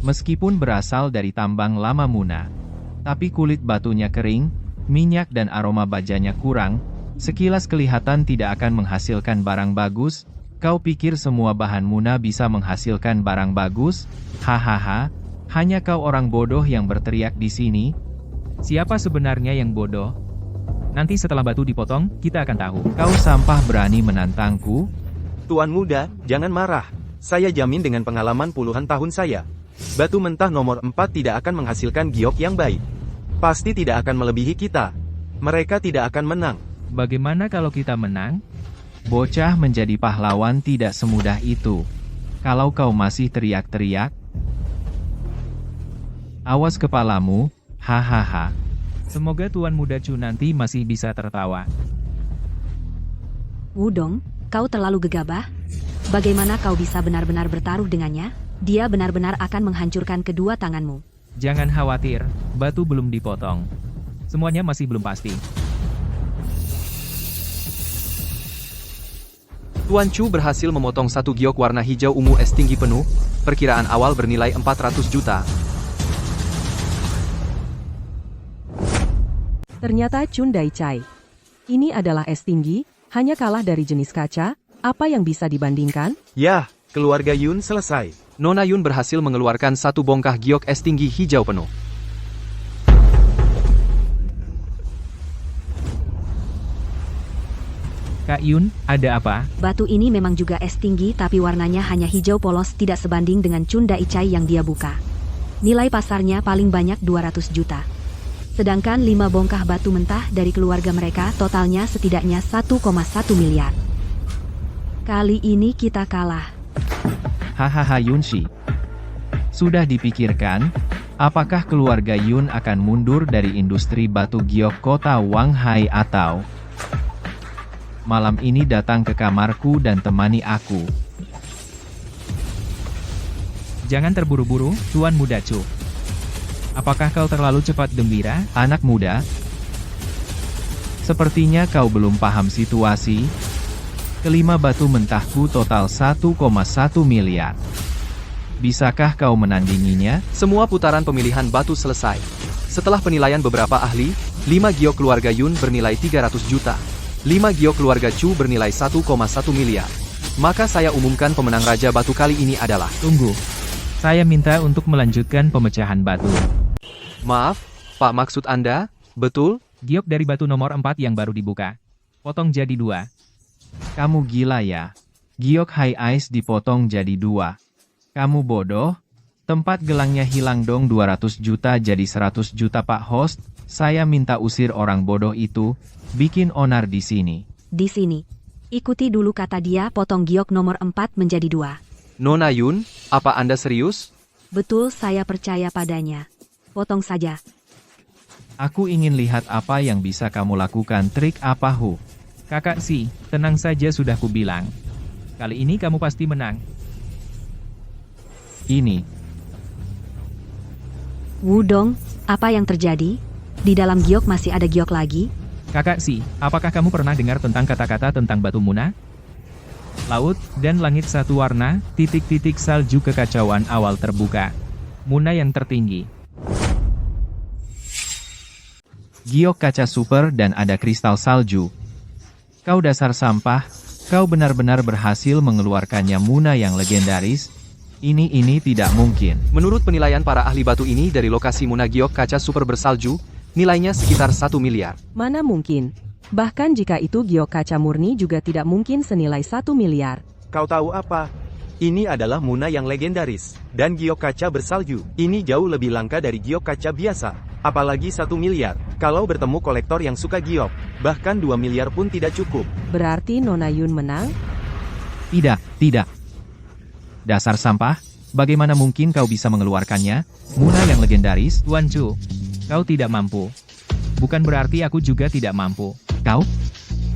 Speaker 13: Meskipun berasal dari tambang lama Muna, tapi kulit batunya kering, minyak dan aroma bajanya kurang, sekilas kelihatan tidak akan menghasilkan barang bagus. Kau pikir semua bahan Muna bisa menghasilkan barang bagus? Hahaha, hanya kau orang bodoh yang berteriak di sini.
Speaker 3: Siapa sebenarnya yang bodoh? Nanti setelah batu dipotong, kita akan tahu.
Speaker 13: Kau sampah berani menantangku?
Speaker 12: Tuan muda, jangan marah. Saya jamin dengan pengalaman puluhan tahun saya. Batu mentah nomor 4 tidak akan menghasilkan giok yang baik. Pasti tidak akan melebihi kita. Mereka tidak akan menang.
Speaker 3: Bagaimana kalau kita menang?
Speaker 13: Bocah menjadi pahlawan tidak semudah itu. Kalau kau masih teriak-teriak, awas kepalamu, hahaha.
Speaker 3: Semoga Tuan Muda Chu nanti masih bisa tertawa.
Speaker 6: Wudong, kau terlalu gegabah. Bagaimana kau bisa benar-benar bertaruh dengannya? Dia benar-benar akan menghancurkan kedua tanganmu.
Speaker 3: Jangan khawatir, batu belum dipotong. Semuanya masih belum pasti.
Speaker 10: Tuan Chu berhasil memotong 1 giok warna hijau ungu es tinggi penuh, perkiraan awal bernilai 400 juta.
Speaker 14: Ternyata Chun Dai Chai. Ini adalah es tinggi, hanya kalah dari jenis kaca. Apa yang bisa dibandingkan?
Speaker 12: Yah, keluarga Yun selesai.
Speaker 10: Nona Yun berhasil mengeluarkan 1 bongkah giok es tinggi hijau penuh.
Speaker 3: Kak Yun, ada apa?
Speaker 6: Batu ini memang juga es tinggi tapi warnanya hanya hijau polos, tidak sebanding dengan Chun Dai Chai yang dia buka. Nilai pasarnya paling banyak 200 juta. Sedangkan 5 bongkah batu mentah dari keluarga mereka totalnya setidaknya 1,1 miliar. Kali ini kita kalah.
Speaker 13: Hahaha Yunshi. Sudah dipikirkan, apakah keluarga Yun akan mundur dari industri batu giok kota Wanghai atau malam ini datang ke kamarku dan temani aku.
Speaker 3: Jangan terburu-buru, Tuan Muda Chu. Apakah kau terlalu cepat gembira?
Speaker 13: Anak muda, sepertinya kau belum paham situasi. Kelima batu mentahku total 1,1 miliar. Bisakah kau menandinginya?
Speaker 10: Semua putaran pemilihan batu selesai. Setelah penilaian beberapa ahli, 5 giok keluarga Yun bernilai 300 juta. 5 giok keluarga Chu bernilai 1,1 miliar. Maka saya umumkan pemenang Raja Batu kali ini adalah...
Speaker 3: Tunggu. Saya minta untuk melanjutkan pemecahan batu.
Speaker 10: Maaf, Pak, maksud Anda, betul?
Speaker 3: Giok dari batu nomor 4 yang baru dibuka. Potong jadi 2.
Speaker 13: Kamu gila ya? Giok High Ice dipotong jadi 2. Kamu bodoh? Tempat gelangnya hilang dong 200 juta jadi 100 juta Pak Host. Saya minta usir orang bodoh itu. Bikin onar di sini.
Speaker 6: Di sini. Ikuti dulu kata dia, potong giok nomor 4 menjadi 2.
Speaker 10: Nona Yun, apa Anda serius?
Speaker 6: Betul, saya percaya padanya. Potong saja.
Speaker 13: Aku ingin lihat apa yang bisa kamu lakukan. Trik apa Hu?
Speaker 3: Kakak Si, tenang saja sudah kubilang. Kali ini kamu pasti menang.
Speaker 13: Ini.
Speaker 6: Wudong, apa yang terjadi? Di dalam giok masih ada giok lagi?
Speaker 3: Kakak Si, apakah kamu pernah dengar tentang kata-kata tentang batu Muna? Laut dan langit satu warna, titik-titik salju kekacauan awal terbuka. Muna yang tertinggi.
Speaker 13: Giok kaca super dan ada kristal salju. Kau dasar sampah, kau benar-benar berhasil mengeluarkannya Muna yang legendaris. Ini tidak mungkin.
Speaker 10: Menurut penilaian para ahli batu ini dari lokasi Muna Giok kaca super bersalju, nilainya sekitar 1 miliar.
Speaker 14: Mana mungkin? Bahkan jika itu giok kaca murni juga tidak mungkin senilai 1 miliar.
Speaker 12: Kau tahu apa? Ini adalah Muna yang legendaris. Dan giok kaca bersalju. Ini jauh lebih langka dari giok kaca biasa. Apalagi 1 miliar. Kalau bertemu kolektor yang suka giok, bahkan 2 miliar pun tidak cukup.
Speaker 14: Berarti Nona Yun menang?
Speaker 13: Tidak. Dasar sampah, bagaimana mungkin kau bisa mengeluarkannya? Muna yang legendaris?
Speaker 3: Tuan Chu, kau tidak mampu. Bukan berarti aku juga tidak mampu.
Speaker 13: Kau?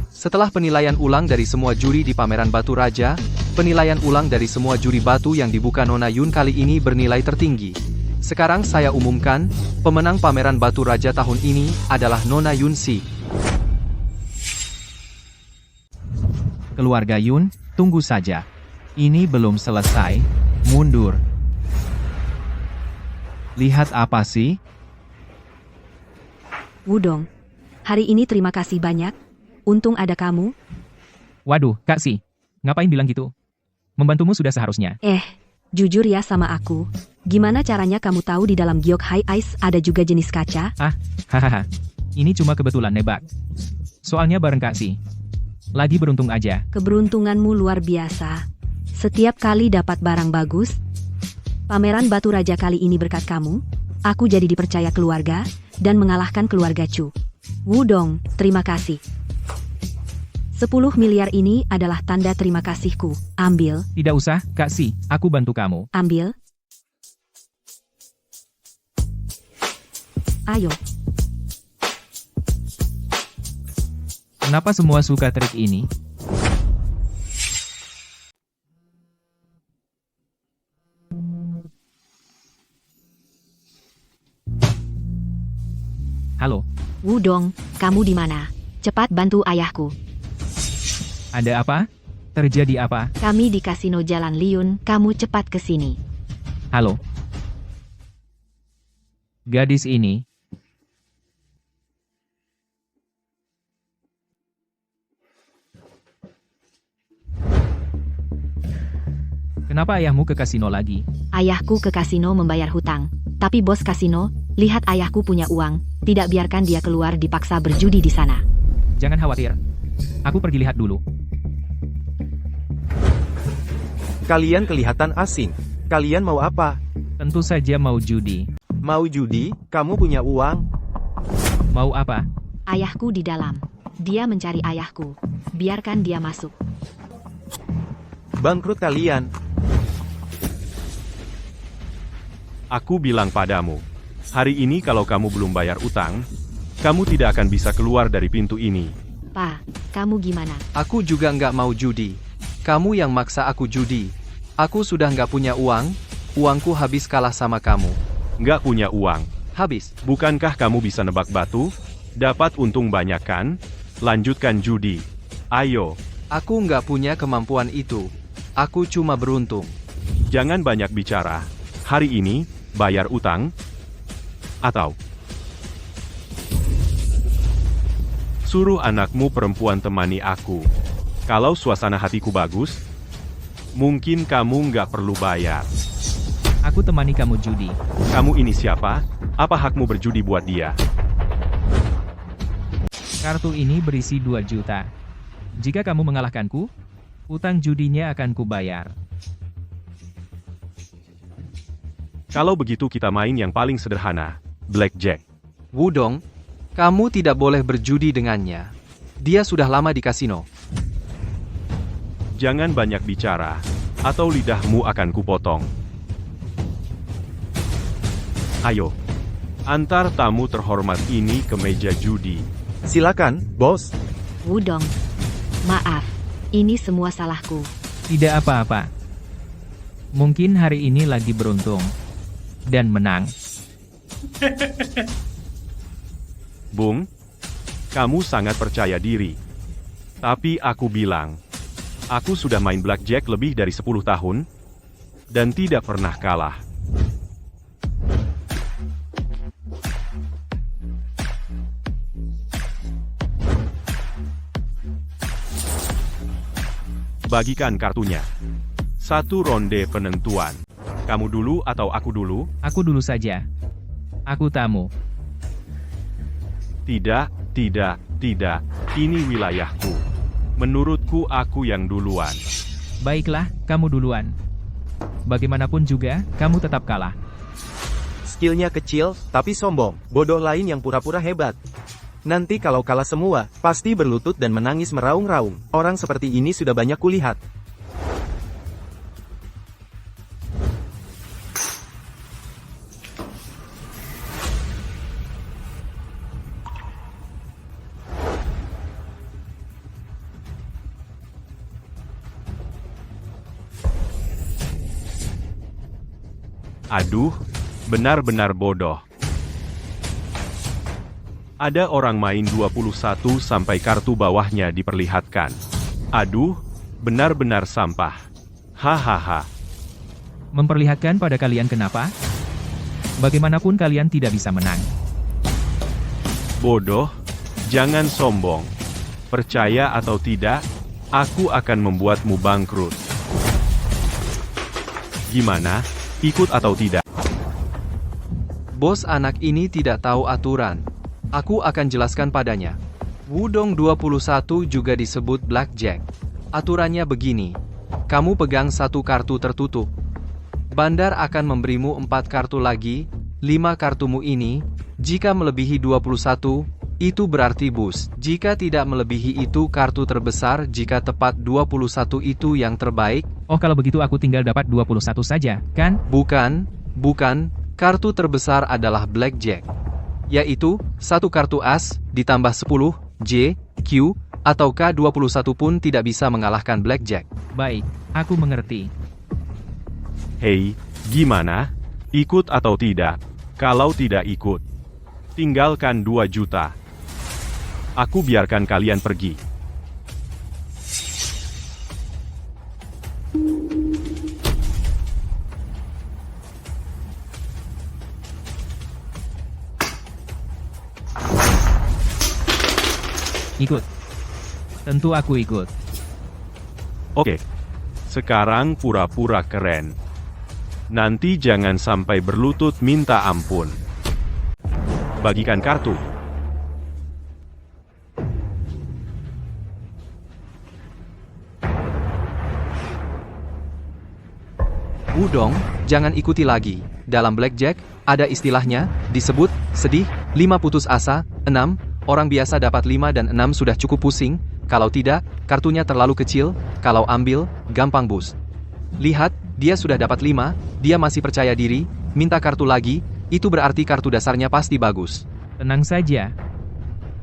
Speaker 10: Setelah penilaian ulang dari semua juri di pameran Batu Raja, penilaian ulang dari semua juri batu yang dibuka Nona Yun kali ini bernilai tertinggi. Sekarang saya umumkan, pemenang pameran Batu Raja tahun ini adalah Nona Yun Si.
Speaker 13: Keluarga Yun, tunggu saja. Ini belum selesai. Mundur. Lihat apa sih?
Speaker 6: Wudong, hari ini terima kasih banyak. Untung ada kamu.
Speaker 3: Waduh, Kak Si, ngapain bilang gitu? Membantumu sudah seharusnya.
Speaker 6: Jujur ya sama aku. Gimana caranya kamu tahu di dalam giok High Ice ada juga jenis kaca?
Speaker 3: Hahaha. Ini cuma kebetulan nebak. Soalnya bareng Kak Si. Lagi beruntung aja.
Speaker 6: Keberuntunganmu luar biasa. Setiap kali dapat barang bagus. Pameran Batu Raja kali ini berkat kamu. Aku jadi dipercaya keluarga dan mengalahkan keluarga Chu. Wudong, terima kasih. 10 miliar ini adalah tanda terima kasihku. Ambil.
Speaker 3: Tidak usah, Kak Si. Aku bantu kamu.
Speaker 6: Ambil. Ayo.
Speaker 3: Kenapa semua suka trik ini? Halo.
Speaker 6: Wudong, kamu di mana? Cepat bantu ayahku.
Speaker 3: Ada apa? Terjadi apa?
Speaker 6: Kami di Kasino Jalan Liun, kamu cepat ke sini.
Speaker 3: Halo. Gadis ini. Kenapa ayahmu ke kasino lagi?
Speaker 6: Ayahku ke kasino membayar hutang. Tapi bos kasino, lihat ayahku punya uang. Tidak biarkan dia keluar dipaksa berjudi di sana.
Speaker 3: Jangan khawatir. Aku pergi lihat dulu.
Speaker 12: Kalian kelihatan asing. Kalian mau apa?
Speaker 3: Tentu saja mau judi.
Speaker 12: Mau judi? Kamu punya uang?
Speaker 3: Mau apa?
Speaker 6: Ayahku di dalam. Dia mencari ayahku. Biarkan dia masuk.
Speaker 12: Bangkrut kalian.
Speaker 11: Aku bilang padamu, hari ini kalau kamu belum bayar utang, kamu tidak akan bisa keluar dari pintu ini.
Speaker 6: Pa, kamu gimana?
Speaker 10: Aku juga nggak mau judi. Kamu yang maksa aku judi. Aku sudah nggak punya uang. Uangku habis kalah sama kamu.
Speaker 11: Nggak punya uang.
Speaker 10: Habis.
Speaker 11: Bukankah kamu bisa nebak batu? Dapat untung banyak kan? Lanjutkan judi. Ayo.
Speaker 10: Aku nggak punya kemampuan itu. Aku cuma beruntung.
Speaker 11: Jangan banyak bicara. Hari ini, bayar utang. Atau suruh anakmu perempuan temani aku. Kalau suasana hatiku bagus, mungkin kamu nggak perlu bayar.
Speaker 3: Aku temani kamu judi.
Speaker 11: Kamu ini siapa? Apa hakmu berjudi buat dia?
Speaker 3: Kartu ini berisi 2 juta. Jika kamu mengalahkanku, utang judinya akan kubayar.
Speaker 11: Kalau begitu kita main yang paling sederhana, blackjack.
Speaker 10: Wudong, kamu tidak boleh berjudi dengannya. Dia sudah lama di kasino.
Speaker 11: Jangan banyak bicara, atau lidahmu akan kupotong. Ayo, antar tamu terhormat ini ke meja judi.
Speaker 12: Silakan, bos.
Speaker 6: Wudong. Maaf, ini semua salahku.
Speaker 3: Tidak apa-apa. Mungkin hari ini lagi beruntung. Dan menang.
Speaker 11: Bung, kamu sangat percaya diri. Tapi aku bilang, aku sudah main blackjack lebih dari 10 tahun, dan tidak pernah kalah. Bagikan kartunya. 1 ronde penentuan. Kamu dulu atau aku dulu?
Speaker 3: Aku dulu saja. Aku tamu.
Speaker 11: Tidak, tidak, tidak. Ini wilayahku. Menurutku aku yang duluan.
Speaker 3: Baiklah, kamu duluan. Bagaimanapun juga, kamu tetap kalah.
Speaker 12: Skillnya kecil, tapi sombong. Bodoh lain yang pura-pura hebat. Nanti kalau kalah semua, pasti berlutut dan menangis meraung-raung. Orang seperti ini sudah banyak kulihat.
Speaker 11: Aduh, benar-benar bodoh. Ada orang main 21 sampai kartu bawahnya diperlihatkan. Aduh, benar-benar sampah. Hahaha.
Speaker 3: Memperlihatkan pada kalian kenapa? Bagaimanapun kalian tidak bisa menang.
Speaker 11: Bodoh, jangan sombong. Percaya atau tidak, aku akan membuatmu bangkrut. Gimana? Ikut atau tidak?
Speaker 10: Bos anak ini tidak tahu aturan. Aku akan jelaskan padanya. Wudong 21 juga disebut blackjack. Aturannya begini. Kamu pegang 1 kartu tertutup. Bandar akan memberimu 4 kartu lagi, 5 kartumu ini. Jika melebihi 21, itu berarti bus. Jika tidak melebihi itu kartu terbesar, jika tepat 21 itu yang terbaik.
Speaker 3: Oh, kalau begitu aku tinggal dapat 21 saja, kan?
Speaker 10: Bukan. Kartu terbesar adalah blackjack. Yaitu, 1 kartu as, ditambah 10, J, Q, atau K21 pun tidak bisa mengalahkan blackjack.
Speaker 3: Baik, aku mengerti.
Speaker 11: Hei, gimana? Ikut atau tidak? Kalau tidak ikut, tinggalkan 2 juta. Aku biarkan kalian pergi.
Speaker 3: Ikut. Tentu aku ikut.
Speaker 11: Oke. Sekarang pura-pura keren. Nanti jangan sampai berlutut minta ampun. Bagikan kartu.
Speaker 10: Wudong, jangan ikuti lagi. Dalam blackjack, ada istilahnya, disebut, sedih, 5 putus asa, 6, orang biasa dapat 5 dan 6 sudah cukup pusing, kalau tidak, kartunya terlalu kecil, kalau ambil, gampang bus. Lihat, dia sudah dapat 5, dia masih percaya diri, minta kartu lagi, itu berarti kartu dasarnya pasti bagus.
Speaker 3: Tenang saja.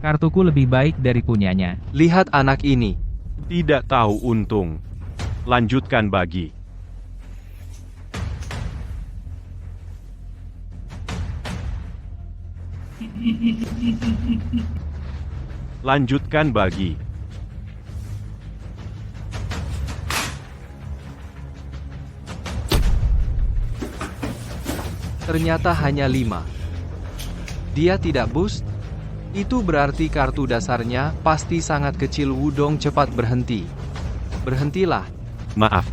Speaker 3: Kartuku lebih baik dari punyanya.
Speaker 10: Lihat anak ini.
Speaker 11: Tidak tahu untung. Lanjutkan bagi. Lanjutkan bagi.
Speaker 10: Ternyata hanya 5. Dia tidak boost? Itu berarti kartu dasarnya pasti sangat kecil. Wudong cepat berhenti. Berhentilah.
Speaker 11: Maaf.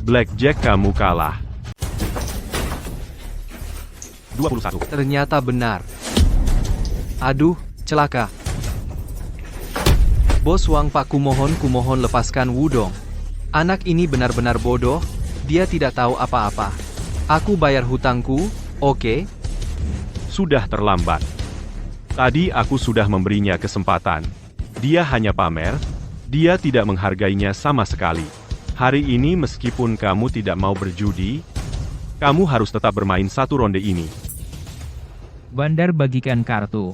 Speaker 11: Blackjack kamu kalah. 21.
Speaker 10: Ternyata benar. Aduh, celaka. Bos Wang Pak, kumohon lepaskan Wudong. Anak ini benar-benar bodoh, dia tidak tahu apa-apa. Aku bayar hutangku, oke?
Speaker 11: Sudah terlambat. Tadi aku sudah memberinya kesempatan. Dia hanya pamer, dia tidak menghargainya sama sekali. Hari ini meskipun kamu tidak mau berjudi, kamu harus tetap bermain satu ronde ini.
Speaker 3: Bandar bagikan kartu.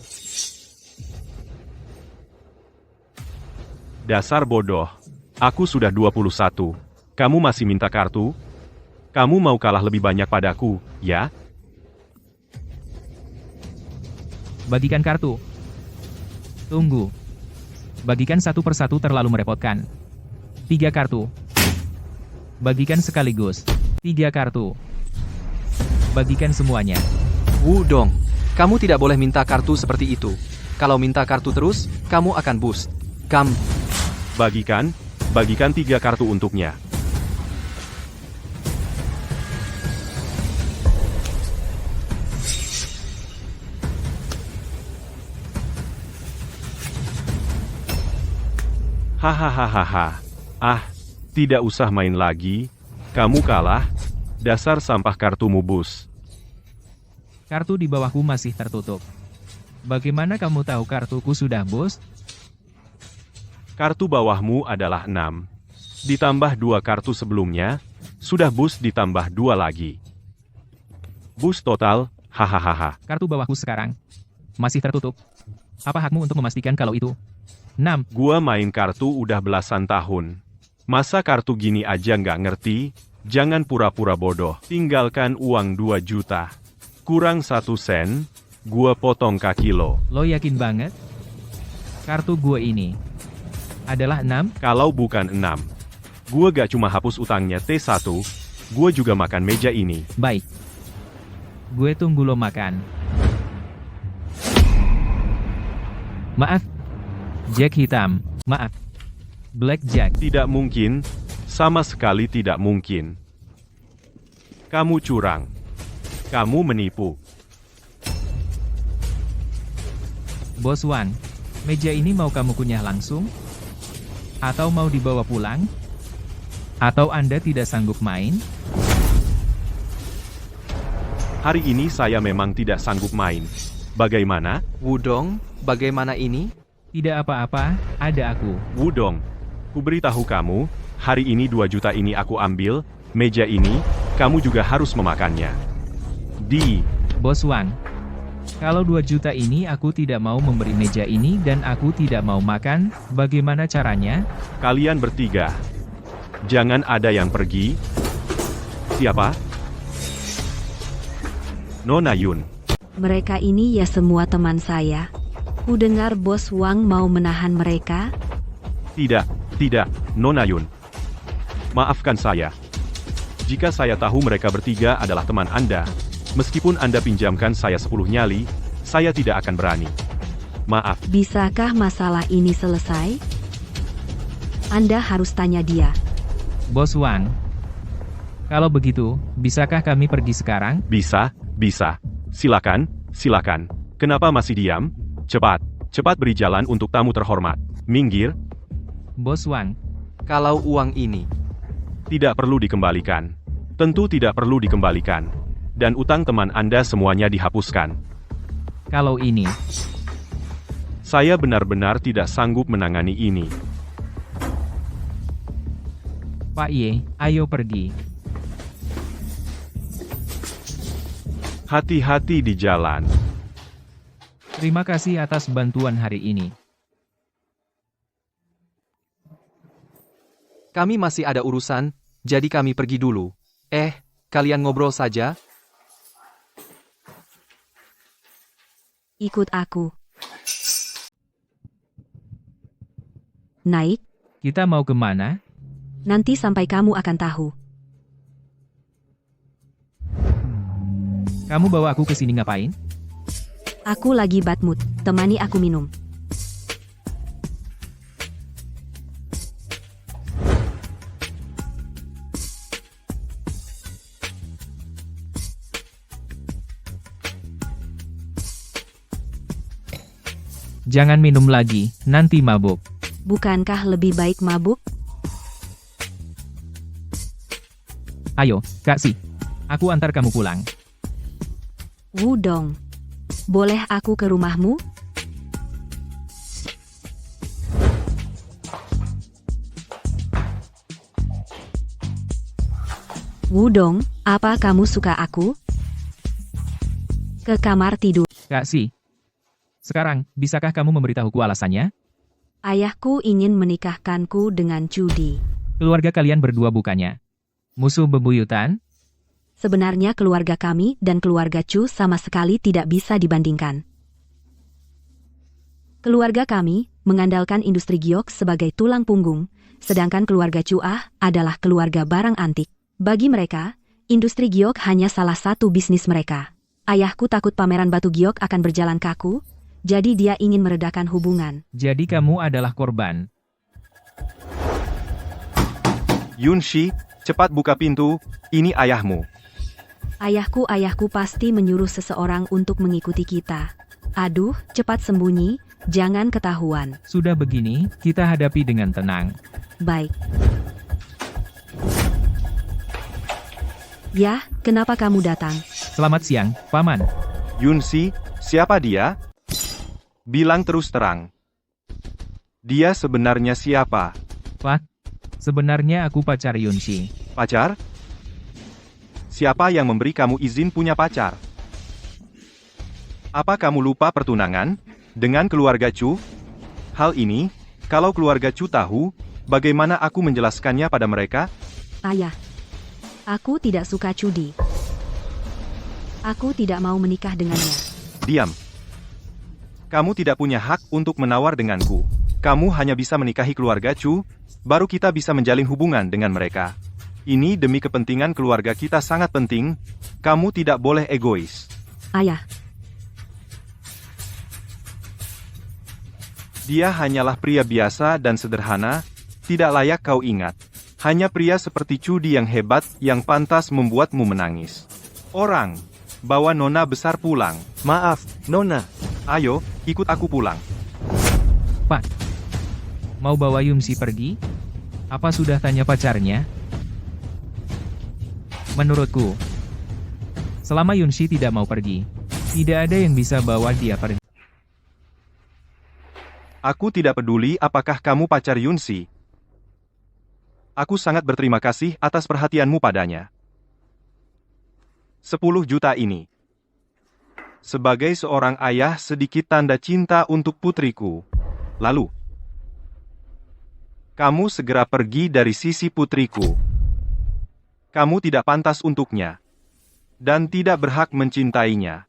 Speaker 11: Dasar bodoh. Aku sudah 21. Kamu masih minta kartu? Kamu mau kalah lebih banyak padaku, ya?
Speaker 3: Bagikan kartu. Tunggu. Bagikan satu persatu terlalu merepotkan. 3 kartu. Bagikan sekaligus. 3 kartu. Bagikan semuanya.
Speaker 10: Wudong, kamu tidak boleh minta kartu seperti itu. Kalau minta kartu terus, kamu akan boost.
Speaker 11: Bagikan 3 kartu untuknya. Hahaha. Tidak usah main lagi. Kamu kalah. Dasar sampah kartumu, bus.
Speaker 3: Kartu di bawahku masih tertutup. Bagaimana kamu tahu kartuku sudah boost?
Speaker 11: Kartu bawahmu adalah 6. Ditambah 2 kartu sebelumnya, sudah boost ditambah 2 lagi. Boost total, hahaha.
Speaker 3: Kartu bawahku sekarang masih tertutup. Apa hakmu untuk memastikan kalau itu 6?
Speaker 11: Gua main kartu udah belasan tahun. Masa kartu gini aja nggak ngerti? Jangan pura-pura bodoh. Tinggalkan uang 2 juta. Kurang 1 sen, gua potong kaki lo.
Speaker 3: Lo yakin banget? Kartu gue ini adalah 6?
Speaker 11: Kalau bukan 6, gua gak cuma hapus utangnya T1, gua juga makan meja ini.
Speaker 3: Baik. Gue tunggu lo makan. Maaf. Jack hitam. Maaf. Black Jack.
Speaker 11: Tidak mungkin. Sama sekali tidak mungkin. Kamu curang. Kamu menipu.
Speaker 3: Bos Wan, meja ini mau kamu kunyah langsung? Atau mau dibawa pulang? Atau Anda tidak sanggup main?
Speaker 11: Hari ini saya memang tidak sanggup main. Bagaimana?
Speaker 10: Wudong, bagaimana ini?
Speaker 3: Tidak apa-apa, ada aku.
Speaker 11: Wudong, kuberitahu kamu, hari ini 2 juta ini aku ambil, meja ini, kamu juga harus memakannya.
Speaker 3: Bos Wang, kalau 2 juta ini aku tidak mau memberi meja ini dan aku tidak mau makan, bagaimana caranya?
Speaker 11: Kalian bertiga. Jangan ada yang pergi. Siapa? Nona Yun.
Speaker 6: Mereka ini ya semua teman saya. Ku dengar Bos Wang mau menahan mereka.
Speaker 11: Tidak, Nona Yun. Maafkan saya. Jika saya tahu mereka bertiga adalah teman Anda, meskipun Anda pinjamkan saya 10 nyali, saya tidak akan berani. Maaf.
Speaker 6: Bisakah masalah ini selesai? Anda harus tanya dia.
Speaker 3: Bos Wang, kalau begitu, bisakah kami pergi sekarang?
Speaker 11: Bisa. Silakan. Kenapa masih diam? Cepat beri jalan untuk tamu terhormat. Minggir.
Speaker 3: Bos Wang,
Speaker 10: kalau uang ini
Speaker 11: tidak perlu dikembalikan. Tentu tidak perlu dikembalikan. Dan utang teman Anda semuanya dihapuskan.
Speaker 3: Kalau ini,
Speaker 11: saya benar-benar tidak sanggup menangani ini.
Speaker 3: Pak Ye, ayo pergi.
Speaker 11: Hati-hati di jalan.
Speaker 3: Terima kasih atas bantuan hari ini.
Speaker 10: kami masih ada urusan, jadi kami pergi dulu. Kalian ngobrol saja?
Speaker 6: Ikut aku. Naik.
Speaker 3: Kita mau kemana?
Speaker 6: Nanti sampai kamu akan tahu.
Speaker 3: Kamu bawa aku ke sini ngapain?
Speaker 6: Aku lagi bad mood, temani aku minum.
Speaker 3: Jangan minum lagi, nanti mabuk.
Speaker 6: Bukankah lebih baik mabuk?
Speaker 3: Ayo, Kak Si. Aku antar kamu pulang.
Speaker 6: Wudong. Boleh aku ke rumahmu? Wudong, apa kamu suka aku? Ke kamar tidur.
Speaker 3: Kak Si. Sekarang, bisakah kamu memberitahuku alasannya?
Speaker 6: Ayahku ingin menikahkanku dengan Cudi.
Speaker 3: Keluarga kalian berdua bukannya musuh bebuyutan?
Speaker 6: Sebenarnya keluarga kami dan keluarga Chu sama sekali tidak bisa dibandingkan. Keluarga kami mengandalkan industri giok sebagai tulang punggung, sedangkan keluarga Chu adalah keluarga barang antik. Bagi mereka, industri giok hanya salah satu bisnis mereka. Ayahku takut pameran batu giok akan berjalan kaku, jadi dia ingin meredakan hubungan.
Speaker 3: Jadi kamu adalah korban.
Speaker 2: Yunshi, cepat buka pintu, ini ayahmu.
Speaker 6: Ayahku pasti menyuruh seseorang untuk mengikuti kita. Aduh, cepat sembunyi, jangan ketahuan.
Speaker 3: Sudah begini, kita hadapi dengan tenang.
Speaker 6: Baik. Ya, kenapa kamu datang?
Speaker 3: Selamat siang, Paman.
Speaker 2: Yunshi, siapa dia? Bilang terus terang. Dia sebenarnya siapa?
Speaker 3: Pak, sebenarnya aku pacar Yunshi.
Speaker 2: Pacar? Siapa yang memberi kamu izin punya pacar? Apa kamu lupa pertunangan dengan keluarga Chu? Hal ini, kalau keluarga Chu tahu, bagaimana aku menjelaskannya pada mereka?
Speaker 6: Ayah, aku tidak suka Cudi. Aku tidak mau menikah dengannya.
Speaker 2: Diam. Kamu tidak punya hak untuk menawar denganku. Kamu hanya bisa menikahi keluarga Chu, baru kita bisa menjalin hubungan dengan mereka. Ini demi kepentingan keluarga kita sangat penting, kamu tidak boleh egois.
Speaker 6: Ayah.
Speaker 2: Dia hanyalah pria biasa dan sederhana, tidak layak kau ingat. Hanya pria seperti Cudi yang hebat yang pantas membuatmu menangis. Orang, bawa Nona besar pulang.
Speaker 12: Maaf, Nona.
Speaker 2: Ayo, ikut aku pulang.
Speaker 3: Pak, mau bawa Yunshi pergi? Apa sudah tanya pacarnya? Menurutku, selama Yunshi tidak mau pergi, tidak ada yang bisa bawa dia pergi.
Speaker 2: Aku tidak peduli apakah kamu pacar Yunshi. Aku sangat berterima kasih atas perhatianmu padanya. 10 juta ini. Sebagai seorang ayah sedikit tanda cinta untuk putriku. Lalu, kamu segera pergi dari sisi putriku. Kamu tidak pantas untuknya. Dan tidak berhak mencintainya.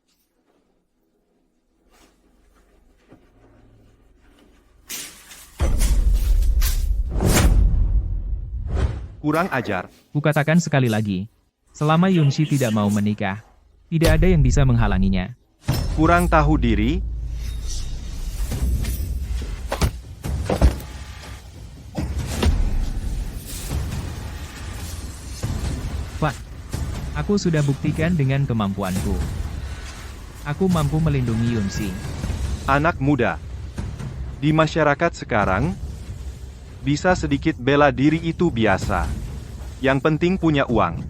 Speaker 2: Kurang ajar.
Speaker 3: Kukatakan sekali lagi, selama Yunshi tidak mau menikah, tidak ada yang bisa menghalanginya.
Speaker 2: Kurang tahu diri.
Speaker 3: Pak, aku sudah buktikan dengan kemampuanku. Aku mampu melindungi Yunshi.
Speaker 2: Anak muda. Di masyarakat sekarang, bisa sedikit bela diri itu biasa. Yang penting punya uang.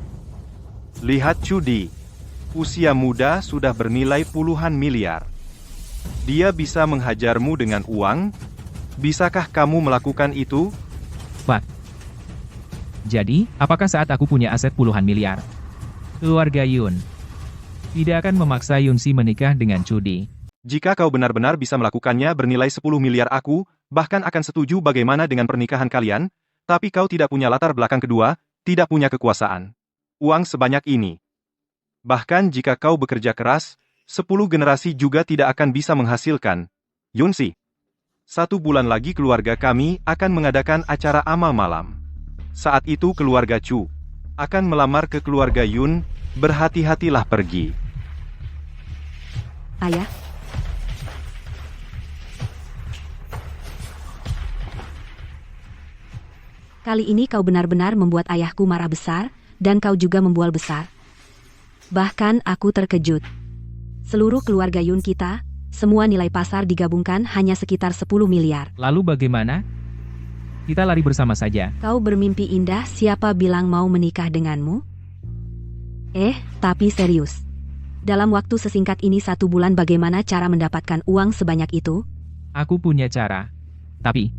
Speaker 2: Lihat Cudi. Usia muda sudah bernilai puluhan miliar. Dia bisa menghajarmu dengan uang? Bisakah kamu melakukan itu?
Speaker 3: Pak. Jadi, apakah saat aku punya aset puluhan miliar? Keluarga Yun tidak akan memaksa Yunshi menikah dengan Cudi.
Speaker 2: Jika kau benar-benar bisa melakukannya bernilai 10 miliar aku, bahkan akan setuju bagaimana dengan pernikahan kalian, tapi kau tidak punya latar belakang kedua, tidak punya kekuasaan. Uang sebanyak ini. Bahkan jika kau bekerja keras, 10 generasi juga tidak akan bisa menghasilkan. Yunshi. 1 bulan lagi keluarga kami akan mengadakan acara amal malam. Saat itu keluarga Chu akan melamar ke keluarga Yun, berhati-hatilah pergi.
Speaker 6: Ayah. Kali ini kau benar-benar membuat ayahku marah besar, dan kau juga membual besar. Bahkan aku terkejut. Seluruh keluarga Yun kita, semua nilai pasar digabungkan hanya sekitar 10 miliar.
Speaker 3: Lalu bagaimana? Kita lari bersama saja.
Speaker 6: Kau bermimpi indah, siapa bilang mau menikah denganmu? Tapi serius. Dalam waktu sesingkat ini 1 bulan bagaimana cara mendapatkan uang sebanyak itu?
Speaker 3: Aku punya cara. Tapi,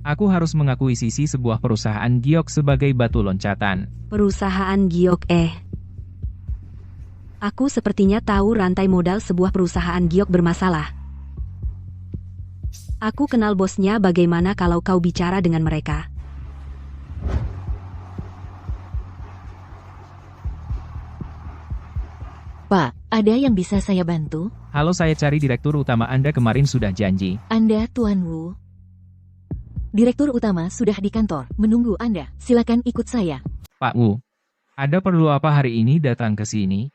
Speaker 3: aku harus mengakuisisi sebuah perusahaan giok sebagai batu loncatan.
Speaker 6: Perusahaan giok Aku sepertinya tahu rantai modal sebuah perusahaan giok bermasalah. Aku kenal bosnya, bagaimana kalau kau bicara dengan mereka?
Speaker 5: Pak, ada yang bisa saya bantu?
Speaker 3: Halo, saya cari direktur utama Anda, kemarin sudah janji.
Speaker 5: Anda Tuan Wu. Direktur utama sudah di kantor, menunggu Anda. Silakan ikut saya.
Speaker 3: Pak Wu, ada perlu apa hari ini datang ke sini?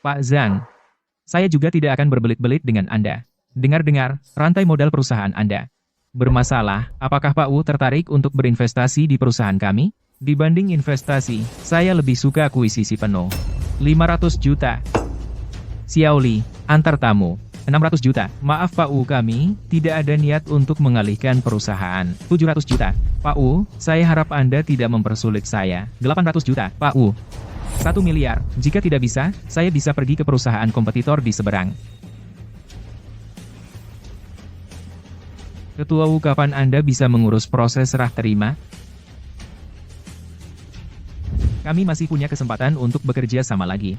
Speaker 3: Pak Zhang, saya juga tidak akan berbelit-belit dengan Anda. Dengar-dengar, rantai modal perusahaan Anda bermasalah. Apakah Pak Wu tertarik untuk berinvestasi di perusahaan kami? Dibanding investasi, saya lebih suka akuisisi penuh. 500 juta. Xiao Li, antar tamu. 600 juta. Maaf Pak Wu, kami tidak ada niat untuk mengalihkan perusahaan. 700 juta. Pak Wu, saya harap Anda tidak mempersulit saya. 800 juta. Pak Wu, 1 miliar. Jika tidak bisa, saya bisa pergi ke perusahaan kompetitor di seberang. Ketua Wu, kapan Anda bisa mengurus proses serah terima? Kami masih punya kesempatan untuk bekerja sama lagi.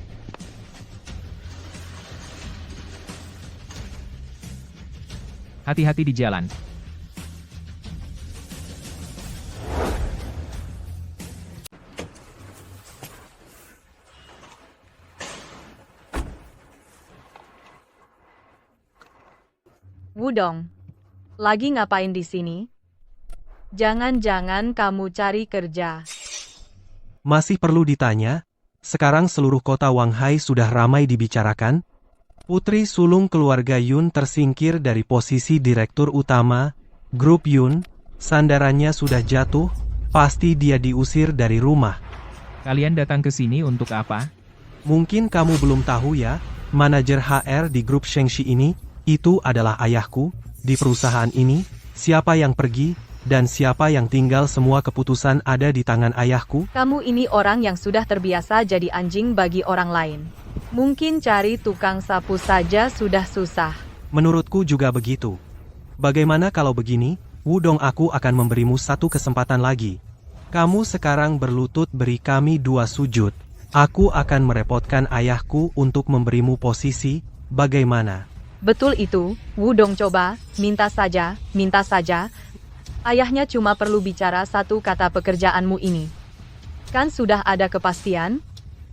Speaker 3: Hati-hati di jalan.
Speaker 4: Wudong, lagi ngapain di sini? Jangan-jangan kamu cari kerja.
Speaker 1: Masih perlu ditanya? Sekarang seluruh kota Wanghai sudah ramai dibicarakan. Putri sulung keluarga Yun tersingkir dari posisi direktur utama. Grup Yun, sandarannya sudah jatuh, pasti dia diusir dari rumah.
Speaker 3: Kalian datang ke sini untuk apa?
Speaker 1: Mungkin kamu belum tahu ya, manajer HR di grup Shengxi ini, itu adalah ayahku. Di perusahaan ini, siapa yang pergi, dan siapa yang tinggal, semua keputusan ada di tangan ayahku.
Speaker 4: Kamu ini orang yang sudah terbiasa jadi anjing bagi orang lain. Mungkin cari tukang sapu saja sudah susah.
Speaker 1: Menurutku juga begitu. Bagaimana kalau begini, Wudong, aku akan memberimu 1 kesempatan lagi. Kamu sekarang berlutut, beri kami 2 sujud. Aku akan merepotkan ayahku untuk memberimu posisi, bagaimana?
Speaker 4: Betul itu, Wudong, coba, minta saja, minta saja. Ayahnya cuma perlu bicara 1 kata pekerjaanmu ini. Kan sudah ada kepastian?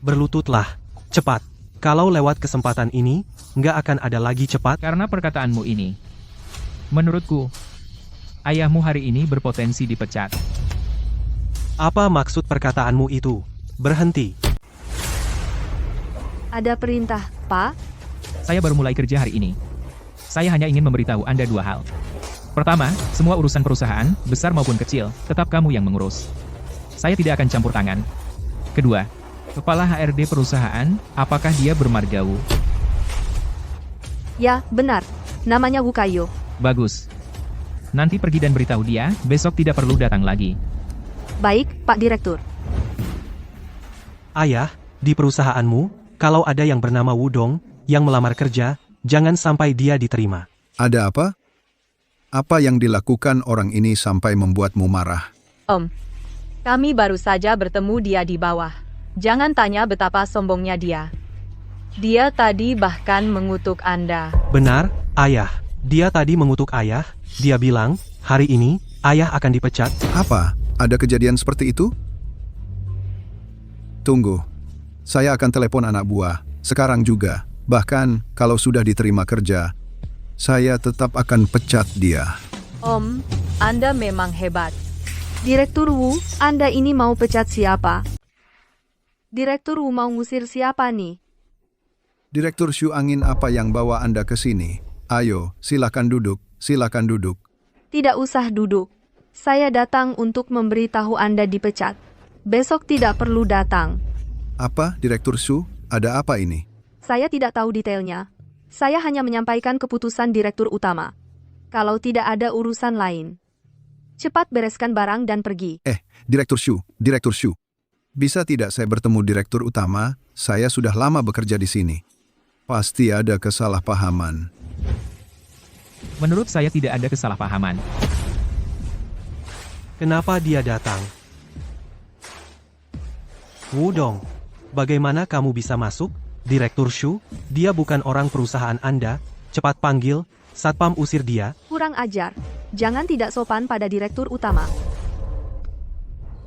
Speaker 1: Berlututlah, cepat. Kalau lewat kesempatan ini, nggak akan ada lagi cepat.
Speaker 3: Karena perkataanmu ini. Menurutku, ayahmu hari ini berpotensi dipecat.
Speaker 1: Apa maksud perkataanmu itu? Berhenti.
Speaker 9: Ada perintah, Pak?
Speaker 3: Saya baru mulai kerja hari ini. Saya hanya ingin memberitahu Anda 2 hal. Pertama, semua urusan perusahaan, besar maupun kecil, tetap kamu yang mengurus. Saya tidak akan campur tangan. Kedua, kepala HRD perusahaan, apakah dia bermarga Wu?
Speaker 9: Ya, benar. Namanya Wu Kayo.
Speaker 3: Bagus. Nanti pergi dan beritahu dia, besok tidak perlu datang lagi.
Speaker 9: Baik, Pak Direktur.
Speaker 1: Ayah, di perusahaanmu, kalau ada yang bernama Wudong, yang melamar kerja, jangan sampai dia diterima.
Speaker 8: Ada apa? Apa yang dilakukan orang ini sampai membuatmu marah?
Speaker 4: Kami baru saja bertemu dia di bawah. Jangan tanya betapa sombongnya dia. Dia tadi bahkan mengutuk Anda.
Speaker 1: Benar, ayah. Dia tadi mengutuk ayah. Dia bilang, hari ini, ayah akan dipecat.
Speaker 8: Apa? Ada kejadian seperti itu? Tunggu. Saya akan telepon anak buah. Sekarang juga. Bahkan, kalau sudah diterima kerja, saya tetap akan pecat dia.
Speaker 4: Anda memang hebat.
Speaker 9: Direktur Wu, Anda ini mau pecat siapa? Direktur Wu mau ngusir siapa nih?
Speaker 8: Direktur Shu Angin, apa yang bawa Anda ke sini? Ayo, silakan duduk, silakan duduk.
Speaker 9: Tidak usah duduk. Saya datang untuk memberitahu Anda dipecat. Besok tidak perlu datang.
Speaker 8: Apa, Direktur Shu? Ada apa ini?
Speaker 9: Saya tidak tahu detailnya. Saya hanya menyampaikan keputusan direktur utama. Kalau tidak ada urusan lain, Cepat bereskan barang dan pergi.
Speaker 8: Direktur Shu. Bisa tidak saya bertemu direktur utama? Saya sudah lama bekerja di sini. Pasti ada kesalahpahaman.
Speaker 3: Menurut saya tidak ada kesalahpahaman.
Speaker 1: Kenapa dia datang? Wudong, bagaimana kamu bisa masuk? Direktur Shu, dia bukan orang perusahaan Anda. Cepat panggil, Satpam usir dia.
Speaker 9: Kurang ajar. Jangan tidak sopan pada direktur utama.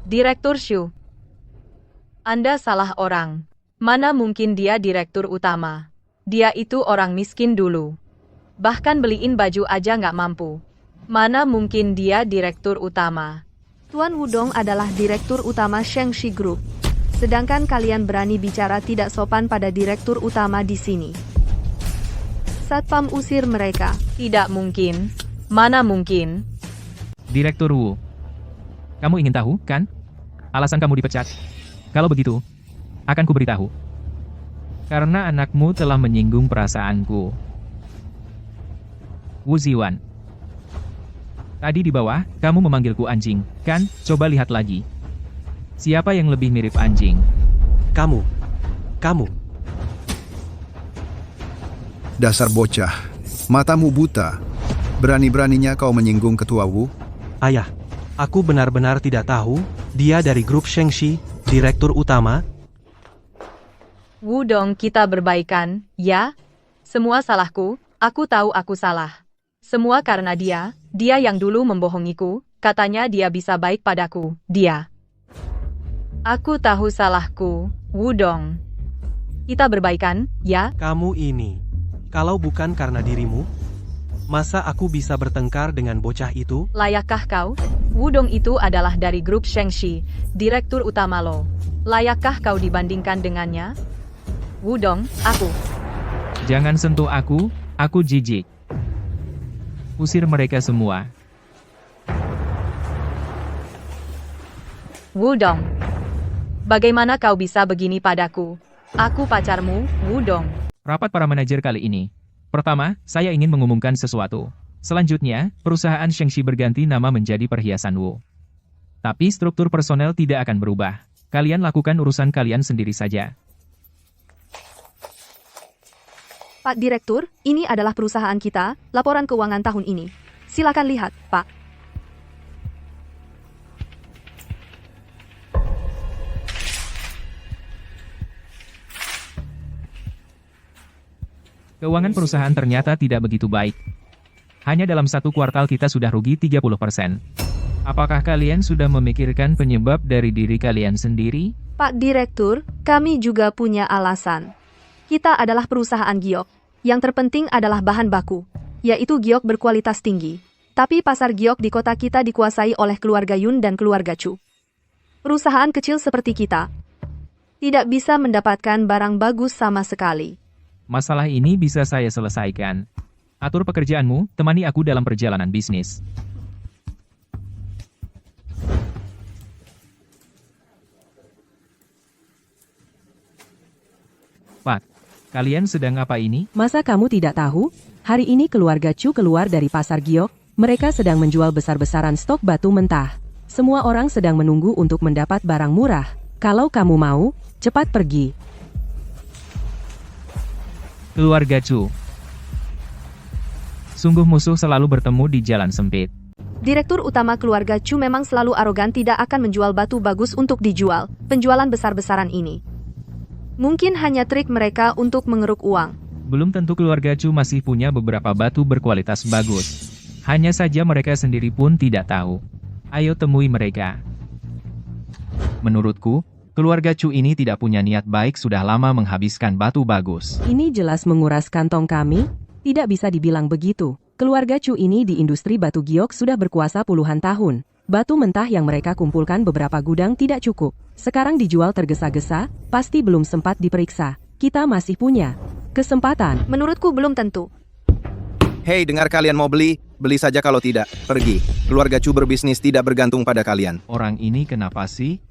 Speaker 4: Direktur Shu. Anda salah orang. Mana mungkin dia direktur utama? Dia itu orang miskin dulu. Bahkan beliin baju aja nggak mampu. Mana mungkin dia direktur utama?
Speaker 9: Tuan Wudong adalah direktur utama Shengxi Group. Sedangkan kalian berani bicara tidak sopan pada direktur utama di sini. Satpam usir mereka.
Speaker 4: Tidak mungkin. Mana mungkin?
Speaker 3: Direktur Wu. Kamu ingin tahu, kan? Alasan kamu dipecat. Kalau begitu, akan kuberitahu. Karena anakmu telah menyinggung perasaanku. Wu Ziwan. Tadi di bawah, kamu memanggilku anjing, kan? Coba lihat lagi. Siapa yang lebih mirip anjing?
Speaker 1: Kamu.
Speaker 8: Dasar bocah. Matamu buta. Berani-beraninya kau menyinggung Ketua Wu?
Speaker 1: Ayah, aku benar-benar tidak tahu, dia dari grup Shengxi, direktur utama.
Speaker 4: Wudong, kita berbaikan, ya? Semua salahku, aku tahu aku salah. Semua karena dia yang dulu membohongiku, katanya dia bisa baik padaku, dia. Aku tahu salahku, Wudong. Kita berbaikan, ya?
Speaker 1: Kamu ini, kalau bukan karena dirimu, masa aku bisa bertengkar dengan bocah itu?
Speaker 4: Layakkah kau? Wudong itu adalah dari grup Shengxi, direktur utama lo. Layakkah kau dibandingkan dengannya? Wudong, aku.
Speaker 3: Jangan sentuh aku jijik. Usir mereka semua.
Speaker 4: Wudong. Bagaimana kau bisa begini padaku? Aku pacarmu, Wudong.
Speaker 3: Rapat para manajer kali ini. Pertama, saya ingin mengumumkan sesuatu. Selanjutnya, perusahaan Shengxi berganti nama menjadi Perhiasan Wu. Tapi struktur personel tidak akan berubah. Kalian lakukan urusan kalian sendiri saja.
Speaker 9: Pak Direktur, ini adalah perusahaan kita, laporan keuangan tahun ini. Silakan lihat, Pak.
Speaker 3: Keuangan perusahaan ternyata tidak begitu baik. Hanya dalam satu kuartal kita sudah rugi 30%. Apakah kalian sudah memikirkan penyebab dari diri kalian sendiri?
Speaker 9: Pak Direktur, kami juga punya alasan. Kita adalah perusahaan giok. Yang terpenting adalah bahan baku, yaitu giok berkualitas tinggi. Tapi pasar giok di kota kita dikuasai oleh keluarga Yun dan keluarga Chu. Perusahaan kecil seperti kita tidak bisa mendapatkan barang bagus sama sekali.
Speaker 3: Masalah ini bisa saya selesaikan. Atur pekerjaanmu, temani aku dalam perjalanan bisnis. Pak, kalian sedang apa ini?
Speaker 14: Masa kamu tidak tahu? Hari ini keluarga Chu keluar dari pasar giok. Mereka sedang menjual besar-besaran stok batu mentah. Semua orang sedang menunggu untuk mendapat barang murah. Kalau kamu mau, cepat pergi.
Speaker 3: Keluarga Chu. Sungguh musuh selalu bertemu di jalan sempit.
Speaker 9: Direktur utama keluarga Chu memang selalu arogan, tidak akan menjual batu bagus untuk dijual. Penjualan besar-besaran ini mungkin hanya trik mereka untuk mengeruk uang.
Speaker 3: Belum tentu keluarga Chu masih punya beberapa batu berkualitas bagus. Hanya saja mereka sendiri pun tidak tahu. Ayo temui mereka. Menurutku, keluarga Chu ini tidak punya niat baik, sudah lama menghabiskan batu bagus.
Speaker 14: Ini jelas menguras kantong kami. Tidak bisa dibilang begitu. Keluarga Chu ini di industri batu giok sudah berkuasa puluhan tahun. Batu mentah yang mereka kumpulkan beberapa gudang tidak cukup. Sekarang dijual tergesa-gesa, pasti belum sempat diperiksa. Kita masih punya kesempatan.
Speaker 9: Menurutku belum tentu.
Speaker 12: Hei, dengar kalian mau beli? Beli saja, kalau tidak, pergi. Keluarga Chu berbisnis tidak bergantung pada kalian.
Speaker 13: Orang ini kenapa sih?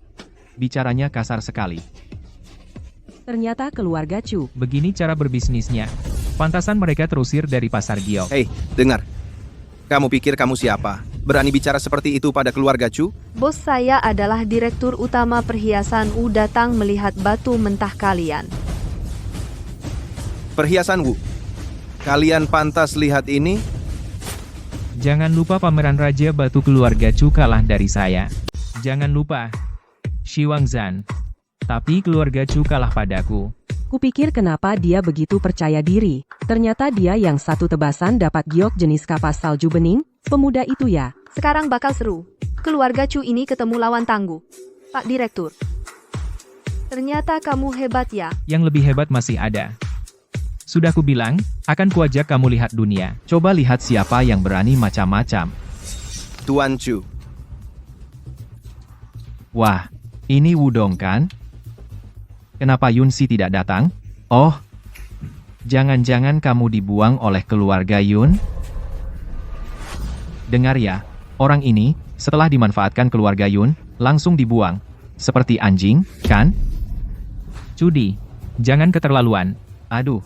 Speaker 13: Bicaranya kasar sekali.
Speaker 14: Ternyata keluarga Chu.
Speaker 3: Begini cara berbisnisnya. Pantasan mereka terusir dari pasar giok.
Speaker 12: Hei, dengar. Kamu pikir kamu siapa?
Speaker 15: berani bicara seperti itu pada keluarga Chu?
Speaker 9: Bos saya adalah direktur utama perhiasan Wu datang melihat batu mentah kalian.
Speaker 15: Perhiasan Wu. Kalian pantas lihat ini?
Speaker 3: Jangan lupa pameran Raja Batu keluarga Chu kalah dari saya. Jangan lupa, Shi Wangzan. Tapi keluarga Chu kalah padaku.
Speaker 14: Kupikir kenapa dia begitu percaya diri. Ternyata dia yang satu tebasan dapat giok jenis kapas salju bening, pemuda itu ya.
Speaker 9: Sekarang bakal seru. Keluarga Chu ini ketemu lawan tangguh. Pak Direktur. Ternyata kamu hebat ya.
Speaker 3: Yang lebih hebat masih ada. Sudah ku bilang, akan kuajak kamu lihat dunia.
Speaker 13: Coba lihat siapa yang berani macam-macam.
Speaker 15: Tuan Chu.
Speaker 13: Wah, ini Wudong kan? Kenapa Yunsi tidak datang? Oh, jangan-jangan kamu dibuang oleh keluarga Yun? Dengar ya, orang ini, setelah dimanfaatkan keluarga Yun, langsung dibuang. Seperti anjing, kan?
Speaker 3: Cudi, jangan keterlaluan.
Speaker 13: Aduh.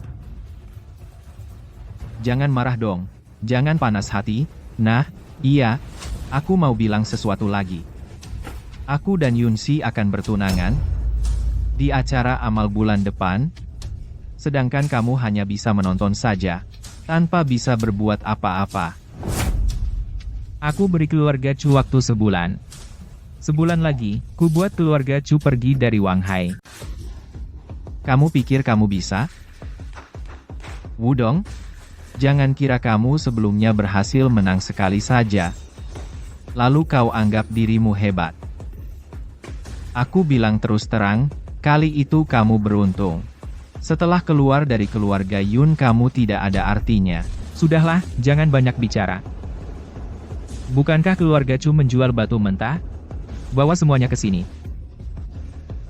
Speaker 13: Jangan marah dong. Jangan panas hati. Nah, iya, aku mau bilang sesuatu lagi. Aku dan Yunsi akan bertunangan di acara amal bulan depan, sedangkan kamu hanya bisa menonton saja, tanpa bisa berbuat apa-apa.
Speaker 3: Aku beri keluarga Chu waktu sebulan. Sebulan lagi, ku buat keluarga Chu pergi dari Wanghai.
Speaker 13: Kamu pikir kamu bisa? Wudong, jangan kira kamu sebelumnya berhasil menang sekali saja, lalu kau anggap dirimu hebat. Aku bilang terus terang, kali itu kamu beruntung. Setelah keluar dari keluarga Yun kamu tidak ada artinya.
Speaker 3: Sudahlah, jangan banyak bicara. Bukankah keluarga Chu menjual batu mentah? Bawa semuanya ke sini.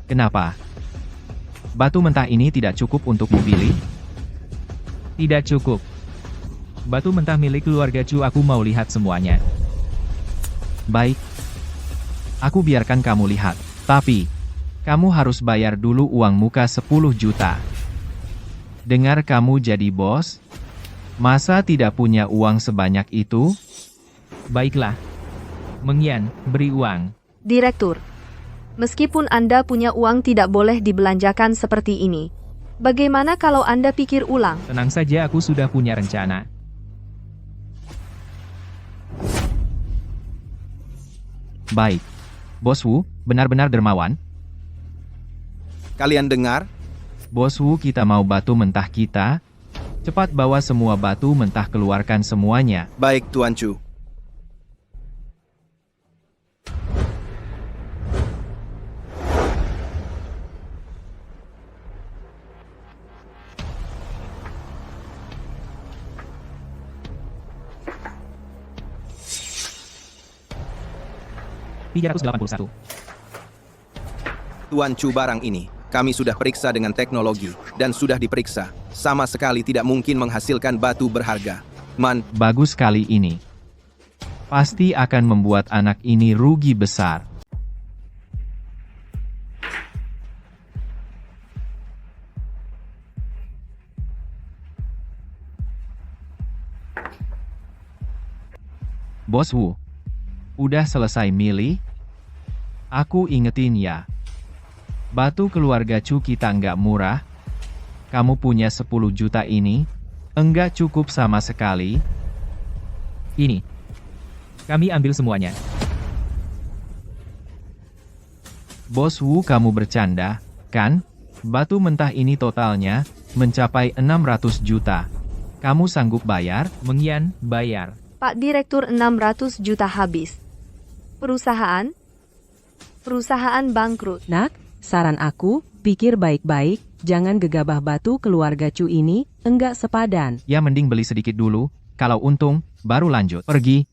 Speaker 13: Kenapa? Batu mentah ini tidak cukup untuk pilih?
Speaker 3: Tidak cukup. Batu mentah milik keluarga Chu aku mau lihat semuanya.
Speaker 13: Baik. Aku biarkan kamu lihat. Tapi, kamu harus bayar dulu uang muka 10 juta. Dengar kamu jadi bos? Masa tidak punya uang sebanyak itu?
Speaker 3: Baiklah. Mengyan, beri uang.
Speaker 9: Direktur. Meskipun Anda punya uang tidak boleh dibelanjakan seperti ini. Bagaimana kalau Anda pikir ulang?
Speaker 3: Tenang saja aku sudah punya rencana.
Speaker 13: Baik. Bos Wu, benar-benar dermawan.
Speaker 15: Kalian dengar?
Speaker 13: Bos Wu, kita mau batu mentah kita. Cepat bawa semua batu mentah, keluarkan semuanya.
Speaker 15: Baik, Tuan Chu. Tuan Chu, barang ini, kami sudah periksa dengan teknologi, dan sudah diperiksa, sama sekali tidak mungkin menghasilkan batu berharga.
Speaker 13: Bagus sekali ini. Pasti akan membuat anak ini rugi besar. Bos Wu, udah selesai milih? Aku ingetin ya. Batu keluarga Chu kita nggak murah. Kamu punya 10 juta ini, enggak cukup sama sekali.
Speaker 3: Ini. Kami ambil semuanya.
Speaker 13: Bos Wu, kamu bercanda, kan? Batu mentah ini totalnya mencapai 600 juta. Kamu sanggup bayar?
Speaker 3: Mengyan, bayar.
Speaker 9: Pak Direktur, 600 juta habis. Perusahaan bangkrut.
Speaker 14: Nak, saran aku, pikir baik-baik, jangan gegabah batu keluarga Chu ini, enggak sepadan.
Speaker 13: Ya mending beli sedikit dulu, kalau untung, baru lanjut. Pergi.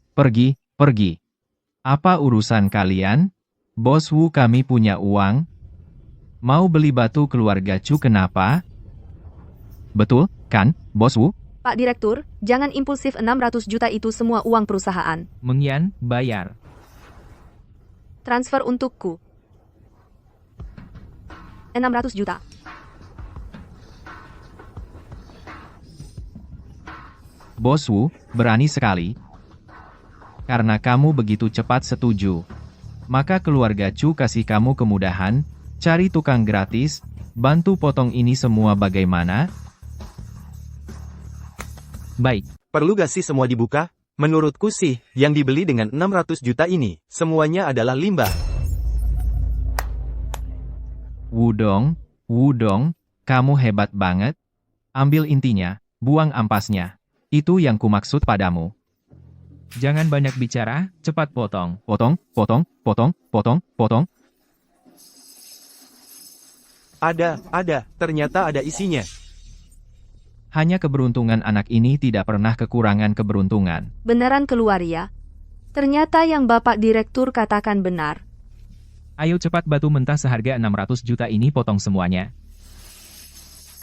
Speaker 13: Apa urusan kalian? Bos Wu, kami punya uang. Mau beli batu keluarga Chu kenapa? Betul, kan, Bos Wu?
Speaker 9: Pak Direktur, jangan impulsif, 600 juta itu semua uang perusahaan.
Speaker 3: Mengyan, bayar.
Speaker 9: Transfer untukku. 600 juta.
Speaker 13: Bos Wu, berani sekali. Karena kamu begitu cepat setuju, maka keluarga Chu kasih kamu kemudahan, cari tukang gratis, bantu potong ini semua bagaimana?
Speaker 3: Baik.
Speaker 12: Perlu gak sih semua dibuka? Menurutku sih, yang dibeli dengan 600 juta ini, semuanya adalah limbah.
Speaker 13: Wudong, kamu hebat banget. Ambil intinya, buang ampasnya. Itu yang kumaksud padamu.
Speaker 3: Jangan banyak bicara, cepat potong.
Speaker 13: Potong.
Speaker 12: Ada, ternyata ada isinya.
Speaker 13: Hanya keberuntungan anak ini tidak pernah kekurangan keberuntungan.
Speaker 9: Beneran keluar ya? Ternyata yang Bapak Direktur katakan benar.
Speaker 3: Ayo cepat batu mentah seharga 600 juta ini potong semuanya.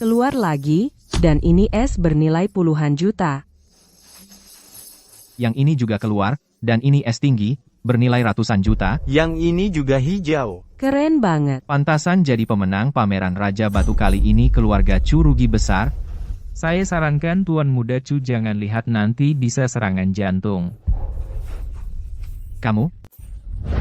Speaker 14: Keluar lagi, dan ini es bernilai puluhan juta.
Speaker 13: Yang ini juga keluar, dan ini es tinggi, bernilai ratusan juta.
Speaker 12: Yang ini juga hijau.
Speaker 14: Keren banget.
Speaker 13: Pantasan jadi pemenang pameran Raja Batu kali ini keluarga Chu rugi besar.
Speaker 3: Saya sarankan Tuan Muda Chu jangan lihat nanti bisa serangan jantung.
Speaker 13: Kamu?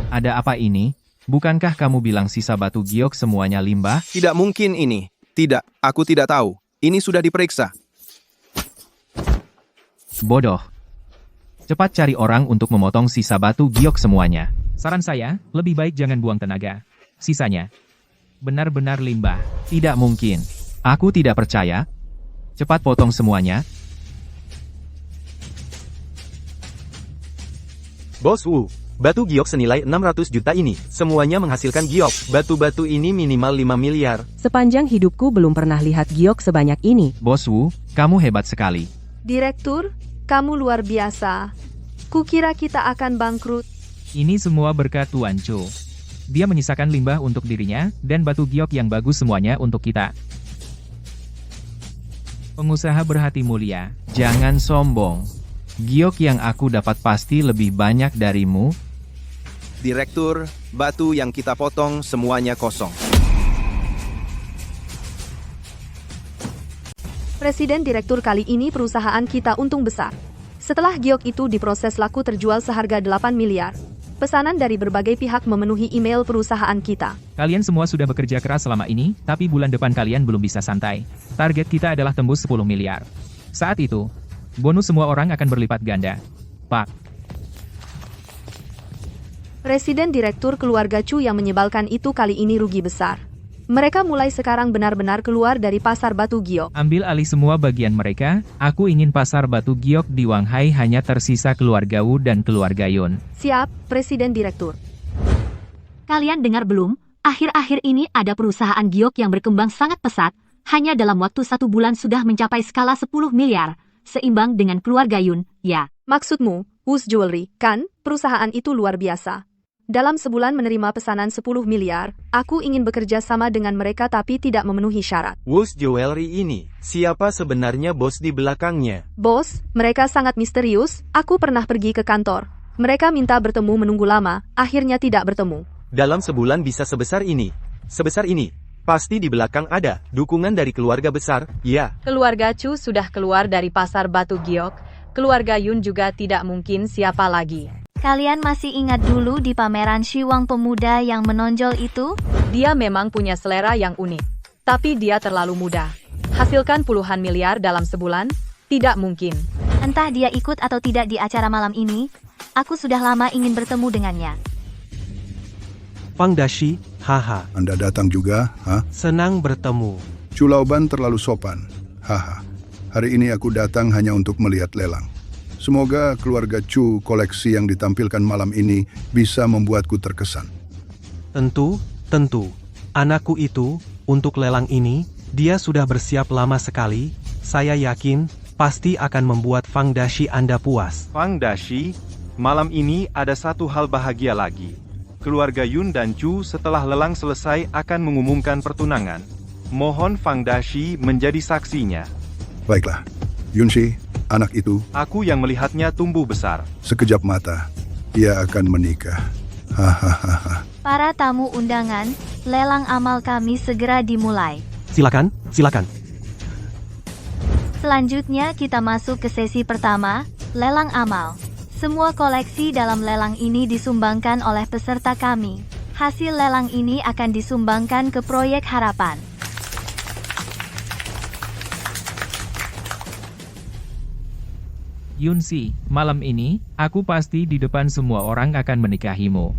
Speaker 13: Ada apa ini? Bukankah kamu bilang sisa batu giok semuanya limbah?
Speaker 15: Tidak mungkin ini. Tidak, aku tidak tahu. Ini sudah diperiksa.
Speaker 13: Bodoh. Cepat cari orang untuk memotong sisa batu giok semuanya.
Speaker 3: Saran saya, lebih baik jangan buang tenaga. Sisanya benar-benar limbah.
Speaker 13: Tidak mungkin. Aku tidak percaya. Cepat potong semuanya.
Speaker 12: Bos Wu, batu giok senilai 600 juta ini, semuanya menghasilkan giok. Batu-batu ini minimal 5 miliar.
Speaker 14: Sepanjang hidupku belum pernah lihat giok sebanyak ini.
Speaker 13: Bos Wu, kamu hebat sekali.
Speaker 9: Direktur, kamu luar biasa. Kukira kita akan bangkrut.
Speaker 3: Ini semua berkat Tuan Chu. Dia menyisakan limbah untuk dirinya, dan batu giok yang bagus semuanya untuk kita. Pengusaha berhati mulia.
Speaker 13: Jangan sombong. Giok yang aku dapat pasti lebih banyak darimu.
Speaker 15: Direktur, batu yang kita potong semuanya kosong.
Speaker 9: Presiden Direktur kali ini perusahaan kita untung besar. Setelah giok itu diproses laku terjual seharga 8 miliar. Pesanan dari berbagai pihak memenuhi email perusahaan kita.
Speaker 3: Kalian semua sudah bekerja keras selama ini, tapi bulan depan kalian belum bisa santai. Target kita adalah tembus 10 miliar. Saat itu, bonus semua orang akan berlipat ganda. Pak.
Speaker 9: Presiden Direktur keluarga Chu yang menyebalkan itu kali ini rugi besar. Mereka mulai sekarang benar-benar keluar dari pasar batu giok.
Speaker 3: Ambil alih semua bagian mereka, aku ingin pasar batu giok di Wanghai hanya tersisa keluarga Wu dan keluarga Yun.
Speaker 9: Siap, Presiden Direktur.
Speaker 5: Kalian dengar belum? Akhir-akhir ini ada perusahaan giok yang berkembang sangat pesat, hanya dalam waktu 1 bulan sudah mencapai skala 10 miliar, seimbang dengan keluarga Yun, ya.
Speaker 9: Maksudmu, Wu's Jewelry, kan? Perusahaan itu luar biasa. Dalam sebulan menerima pesanan 10 miliar, aku ingin bekerja sama dengan mereka tapi tidak memenuhi syarat.
Speaker 12: Wu's Jewelry ini, siapa sebenarnya bos di belakangnya?
Speaker 9: Bos, mereka sangat misterius, aku pernah pergi ke kantor. Mereka minta bertemu menunggu lama, akhirnya tidak bertemu.
Speaker 12: Dalam sebulan bisa sebesar ini. Sebesar ini. Pasti di belakang ada dukungan dari keluarga besar, ya.
Speaker 4: Keluarga Chu sudah keluar dari pasar batu giok, keluarga Yun juga tidak mungkin siapa lagi.
Speaker 16: Kalian masih ingat dulu di pameran Shiwang pemuda yang menonjol itu?
Speaker 4: Dia memang punya selera yang unik. Tapi dia terlalu muda. Hasilkan puluhan miliar dalam sebulan? Tidak mungkin.
Speaker 16: Entah dia ikut atau tidak di acara malam ini, aku sudah lama ingin bertemu dengannya.
Speaker 1: Fang Dashi, haha.
Speaker 8: Anda datang juga, ha?
Speaker 1: Senang bertemu.
Speaker 8: Chu Laoban terlalu sopan, haha. Hari ini aku datang hanya untuk melihat lelang. Semoga keluarga Chu koleksi yang ditampilkan malam ini bisa membuatku terkesan.
Speaker 1: Tentu. Anakku itu, untuk lelang ini, dia sudah bersiap lama sekali. Saya yakin, pasti akan membuat Fang Dashi Anda puas.
Speaker 2: Fang Dashi, malam ini ada satu hal bahagia lagi. Keluarga Yun dan Chu setelah lelang selesai akan mengumumkan pertunangan. Mohon Fang Dashi menjadi saksinya.
Speaker 8: Baiklah, Yunshi, anak itu,
Speaker 2: aku yang melihatnya tumbuh besar.
Speaker 8: Sekejap mata, ia akan menikah. Hahaha.
Speaker 16: Para tamu undangan, lelang amal kami segera dimulai.
Speaker 1: Silakan.
Speaker 16: Selanjutnya kita masuk ke sesi pertama, lelang amal. Semua koleksi dalam lelang ini disumbangkan oleh peserta kami. Hasil lelang ini akan disumbangkan ke proyek harapan.
Speaker 3: Yunsi, malam ini, aku pasti di depan semua orang akan menikahimu.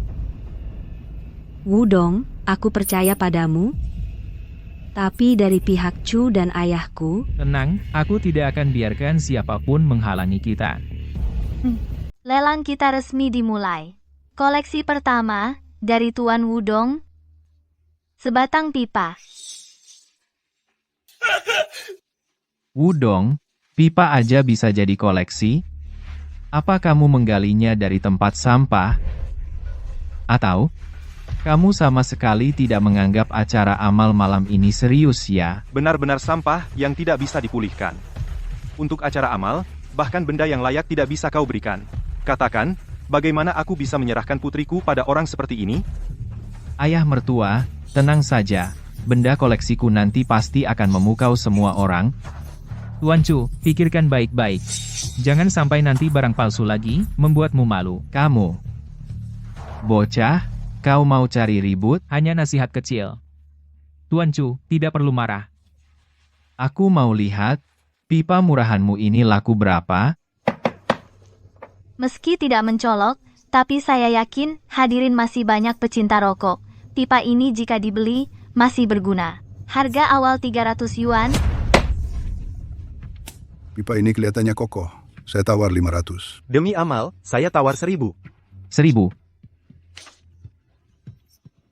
Speaker 6: Wudong, aku percaya padamu. Tapi dari pihak Chu dan ayahku,
Speaker 3: Tenang, aku tidak akan biarkan siapapun menghalangi kita.
Speaker 16: Lelang kita resmi dimulai. Koleksi pertama, dari Tuan Wudong, sebatang pipa.
Speaker 13: Wudong, pipa aja bisa jadi koleksi? Apa kamu menggalinya dari tempat sampah? Atau, kamu sama sekali tidak menganggap acara amal malam ini serius ya?
Speaker 2: Benar-benar sampah yang tidak bisa dipulihkan. Untuk acara amal, bahkan benda yang layak tidak bisa kau berikan. Katakan, bagaimana aku bisa menyerahkan putriku pada orang seperti ini?
Speaker 13: Ayah mertua, tenang saja. Benda koleksiku nanti pasti akan memukau semua orang.
Speaker 3: Tuan Chu, pikirkan baik-baik. Jangan sampai nanti barang palsu lagi, membuatmu malu.
Speaker 13: Kamu, bocah, kau mau cari ribut?
Speaker 3: Hanya nasihat kecil. Tuan Chu, tidak perlu marah.
Speaker 13: Aku mau lihat, pipa murahanmu ini laku berapa?
Speaker 16: Meski tidak mencolok, tapi saya yakin hadirin masih banyak pecinta rokok. Pipa ini jika dibeli, masih berguna. Harga awal 300 yuan.
Speaker 8: Pipa ini kelihatannya kokoh. Saya tawar 500.
Speaker 12: Demi amal, saya tawar 1000.
Speaker 13: 1000.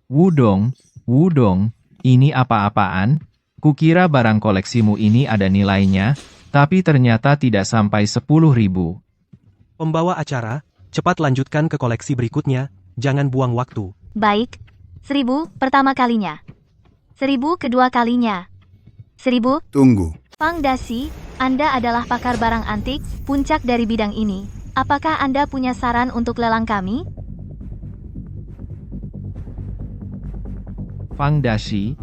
Speaker 13: Wudong, ini apa-apaan? Kukira barang koleksimu ini ada nilainya, tapi ternyata tidak sampai 10.000.
Speaker 1: Pembawa acara, cepat lanjutkan ke koleksi berikutnya, jangan buang waktu.
Speaker 16: Baik. 1000 pertama kalinya. 1000 kedua kalinya. 1000.
Speaker 8: Tunggu.
Speaker 16: Fang Dashi, Anda adalah pakar barang antik, puncak dari bidang ini. Apakah Anda punya saran untuk lelang kami?
Speaker 13: Fang Dashi,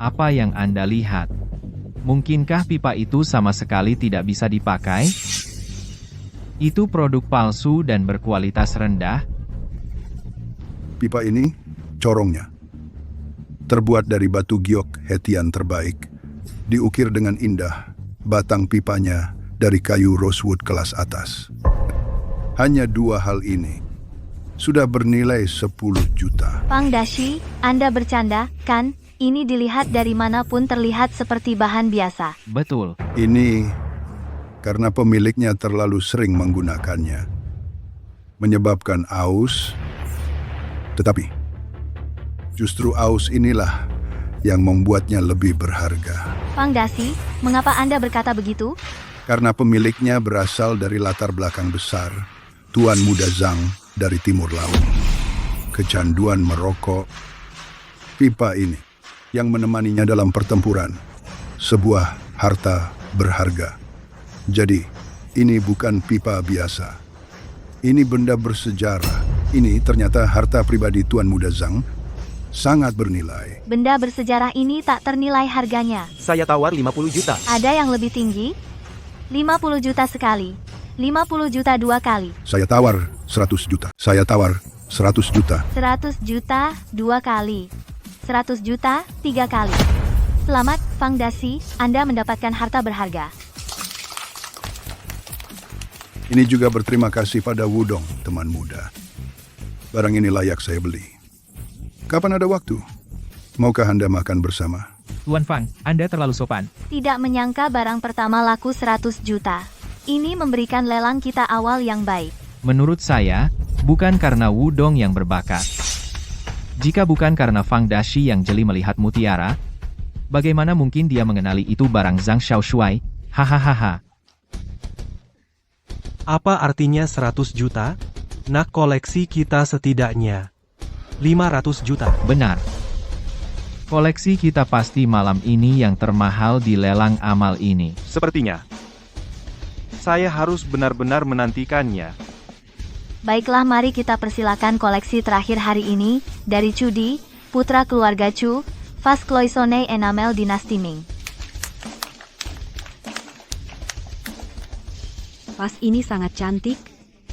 Speaker 13: apa yang Anda lihat? Mungkinkah pipa itu sama sekali tidak bisa dipakai? Itu produk palsu dan berkualitas rendah.
Speaker 8: Pipa ini, corongnya. Terbuat dari batu giok Hetian terbaik. Diukir dengan indah, batang pipanya dari kayu rosewood kelas atas. Hanya 2 hal ini sudah bernilai 10 juta.
Speaker 16: Fang Dashi, Anda bercanda, kan? Ini dilihat dari manapun terlihat seperti bahan biasa.
Speaker 13: Betul.
Speaker 8: Ini karena pemiliknya terlalu sering menggunakannya. Menyebabkan aus. Tetapi, justru aus inilah yang membuatnya lebih berharga.
Speaker 16: Fang Dashi, mengapa Anda berkata begitu?
Speaker 8: Karena pemiliknya berasal dari latar belakang besar. Tuan muda Zhang dari timur laut. Kecanduan merokok. Pipa ini yang menemaninya dalam pertempuran. Sebuah harta berharga. Jadi, ini bukan pipa biasa. Ini benda bersejarah. Ini ternyata harta pribadi Tuan muda Zhang. Sangat bernilai.
Speaker 16: Benda bersejarah ini tak ternilai harganya.
Speaker 12: Saya tawar 50 juta.
Speaker 16: Ada yang lebih tinggi? 50 juta sekali. 50 juta 2 kali.
Speaker 8: Saya tawar 100 juta. Saya tawar 100 juta.
Speaker 16: 100 juta 2 kali. 100 juta 3 kali. Selamat, Fang Dashi, Anda mendapatkan harta berharga.
Speaker 8: Ini juga berterima kasih pada Wudong, teman muda. Barang ini layak saya beli. Kapan ada waktu? Maukah Anda makan bersama?
Speaker 3: Tuan Fang, Anda terlalu sopan.
Speaker 16: Tidak menyangka barang pertama laku 100 juta. Ini memberikan lelang kita awal yang baik.
Speaker 13: Menurut saya, bukan karena Wudong yang berbakat. Jika bukan karena Fang Dashi yang jeli melihat mutiara, bagaimana mungkin dia mengenali itu barang Zhang Xiaoshuai? Hahaha.
Speaker 1: Apa artinya 100 juta? Nak koleksi kita setidaknya 500 juta.
Speaker 13: Benar. Koleksi kita pasti malam ini yang termahal di lelang amal ini.
Speaker 2: Sepertinya. Saya harus benar-benar menantikannya.
Speaker 16: Baiklah, mari kita persilakan koleksi terakhir hari ini, dari Cudi, putra keluarga Chu, Vas Cloisonne Enamel Dinasti Ming.
Speaker 6: Vas ini sangat cantik.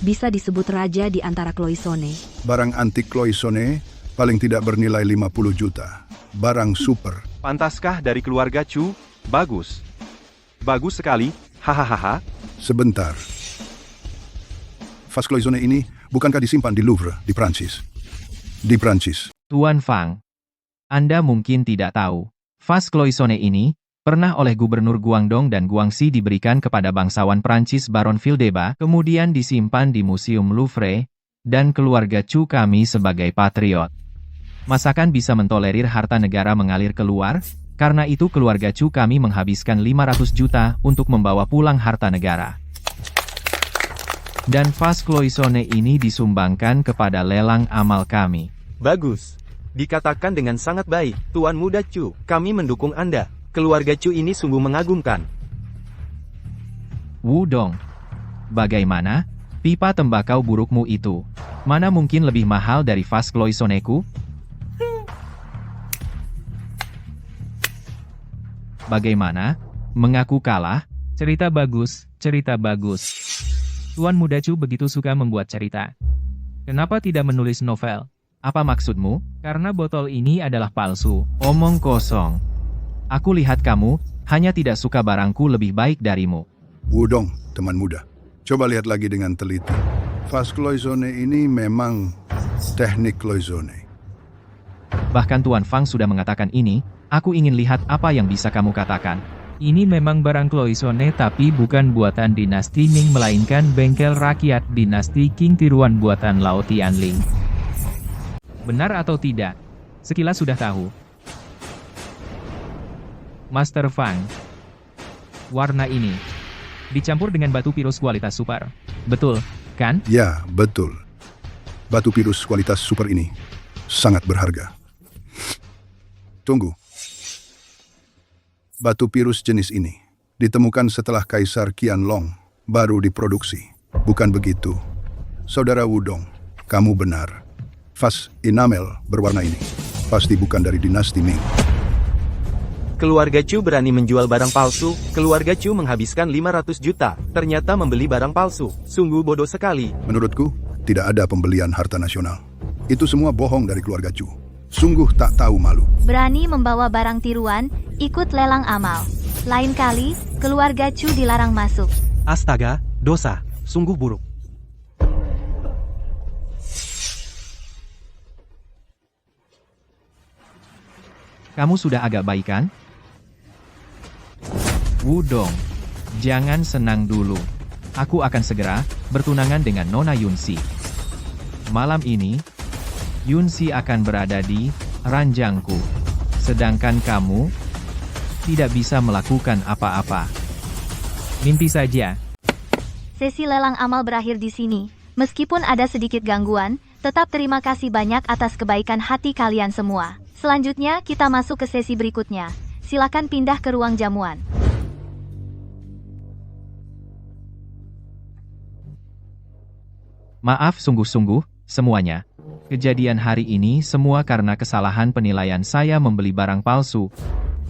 Speaker 6: bisa disebut raja di antara Cloisonne.
Speaker 8: Barang antik Cloisonne paling tidak bernilai 50 juta. Barang super.
Speaker 2: Pantaskah dari keluarga Chu? Bagus. Bagus sekali, hahaha.
Speaker 8: Sebentar. Vas Cloisonne ini bukankah disimpan di Louvre, di Prancis? Di Prancis.
Speaker 13: Tuan Fang, Anda mungkin tidak tahu, vas Cloisonne ini pernah oleh Gubernur Guangdong dan Guangxi diberikan kepada bangsawan Prancis Baron Vildeba, kemudian disimpan di Museum Louvre, dan keluarga Chu kami sebagai patriot. Masakan bisa mentolerir harta negara mengalir keluar? Karena itu keluarga Chu kami menghabiskan 500 juta untuk membawa pulang harta negara. Dan vas Cloisonne ini disumbangkan kepada lelang amal kami.
Speaker 12: Bagus. Dikatakan dengan sangat baik, Tuan Muda Chu. Kami mendukung Anda. Keluarga Chu ini sungguh mengagumkan.
Speaker 13: Wudong. Bagaimana? Pipa tembakau burukmu itu. Mana mungkin lebih mahal dari vas Cloisonne-ku? Bagaimana? Mengaku kalah?
Speaker 3: Cerita bagus, cerita bagus. Tuan Muda Chu begitu suka membuat cerita. Kenapa tidak menulis novel?
Speaker 13: Apa maksudmu?
Speaker 3: Karena botol ini adalah palsu.
Speaker 13: Omong kosong. Aku lihat kamu hanya tidak suka barangku lebih baik darimu.
Speaker 8: Wudong, teman muda. Coba lihat lagi dengan teliti. Vas Cloisonne ini memang teknik Cloisonne.
Speaker 13: Bahkan Tuan Fang sudah mengatakan ini, aku ingin lihat apa yang bisa kamu katakan.
Speaker 3: Ini memang barang Cloisonne tapi bukan buatan dinasti Ming melainkan bengkel rakyat dinasti Qing tiruan buatan Lao Tianling. Benar atau tidak? Sekilas sudah tahu. Master Fang. Warna ini dicampur dengan batu pirus kualitas super. Betul, kan?
Speaker 8: Ya, betul. Batu pirus kualitas super ini sangat berharga. Tunggu. Batu pirus jenis ini ditemukan setelah Kaisar Qianlong baru diproduksi. Bukan begitu? Saudara Wudong, kamu benar. Vas enamel berwarna ini pasti bukan dari dinasti Ming.
Speaker 12: Keluarga Chu berani menjual barang palsu. Keluarga Chu menghabiskan 500 juta. Ternyata membeli barang palsu. Sungguh bodoh sekali.
Speaker 8: Menurutku, tidak ada pembelian harta nasional. Itu semua bohong dari keluarga Chu. Sungguh tak tahu malu.
Speaker 16: Berani membawa barang tiruan, ikut lelang amal. Lain kali, keluarga Chu dilarang masuk.
Speaker 1: Astaga, dosa, sungguh buruk.
Speaker 13: Kamu sudah agak baik kan? Wudong, jangan senang dulu. Aku akan segera bertunangan dengan Nona Yunxi. Malam ini, Yunxi akan berada di ranjangku. Sedangkan kamu tidak bisa melakukan apa-apa.
Speaker 3: Mimpi saja.
Speaker 16: Sesi lelang amal berakhir di sini. Meskipun ada sedikit gangguan, tetap terima kasih banyak atas kebaikan hati kalian semua. Selanjutnya, kita masuk ke sesi berikutnya. Silakan pindah ke ruang jamuan.
Speaker 13: Maaf sungguh-sungguh, semuanya. Kejadian hari ini semua karena kesalahan penilaian saya membeli barang palsu.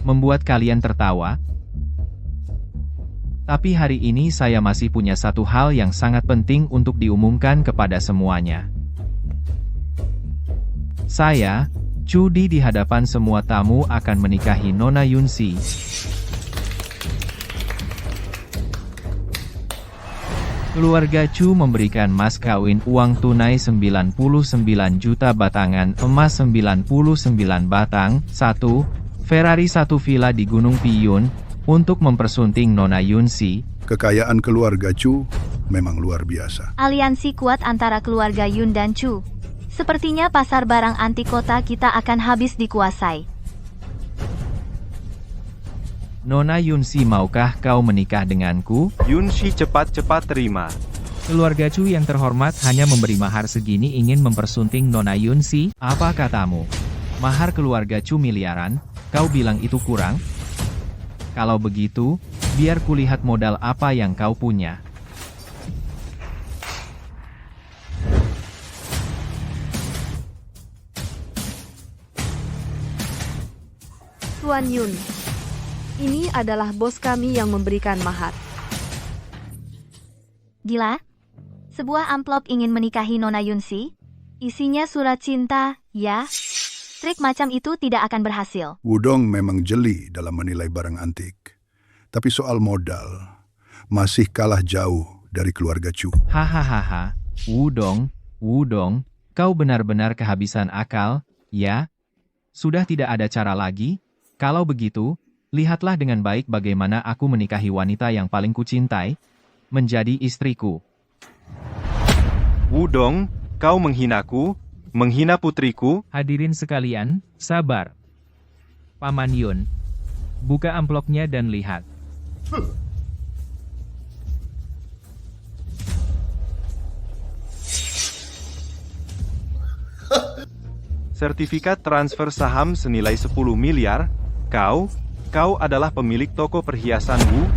Speaker 13: Membuat kalian tertawa. Tapi hari ini saya masih punya satu hal yang sangat penting untuk diumumkan kepada semuanya. Saya, Cudi di hadapan semua tamu akan menikahi Nona Yunxi. Keluarga Chu memberikan mas kawin uang tunai 99 juta batangan emas 99 batang, 1 Ferrari 1 villa di Gunung Piyun, untuk mempersunting Nona Yunxi.
Speaker 8: Kekayaan keluarga Chu memang luar biasa.
Speaker 16: Aliansi kuat antara keluarga Yun dan Chu. Sepertinya pasar barang antik kota kita akan habis dikuasai.
Speaker 13: Nona Yunxi, maukah kau menikah denganku?
Speaker 2: Yunxi cepat-cepat terima.
Speaker 3: Keluarga Chu yang terhormat hanya memberi mahar segini ingin mempersunting Nona Yunxi.
Speaker 13: Apa katamu? Mahar keluarga Chu miliaran? Kau bilang itu kurang? Kalau begitu, biar kulihat modal apa yang kau punya.
Speaker 9: Tuan Yun, ini adalah bos kami yang memberikan mahar.
Speaker 16: Gila? Sebuah amplop ingin menikahi Nona Yunsi? Isinya surat cinta, ya? Trik macam itu tidak akan berhasil.
Speaker 8: Wudong memang jeli dalam menilai barang antik. Tapi soal modal, masih kalah jauh dari keluarga Chu.
Speaker 13: Hahaha, Wudong, kau benar-benar kehabisan akal, ya? Sudah tidak ada cara lagi? Kalau begitu, lihatlah dengan baik bagaimana aku menikahi wanita yang paling kucintai, menjadi istriku.
Speaker 2: Wudong, kau menghinaku, menghina putriku.
Speaker 3: Hadirin sekalian, sabar. Paman Yun, buka amplopnya dan lihat.
Speaker 2: Sertifikat transfer saham senilai 10 miliar. Kau adalah pemilik toko perhiasan Wu.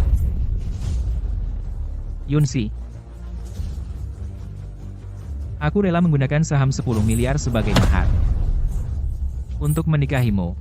Speaker 3: Yunsi, aku rela menggunakan saham 10 miliar sebagai mahar untuk menikahimu.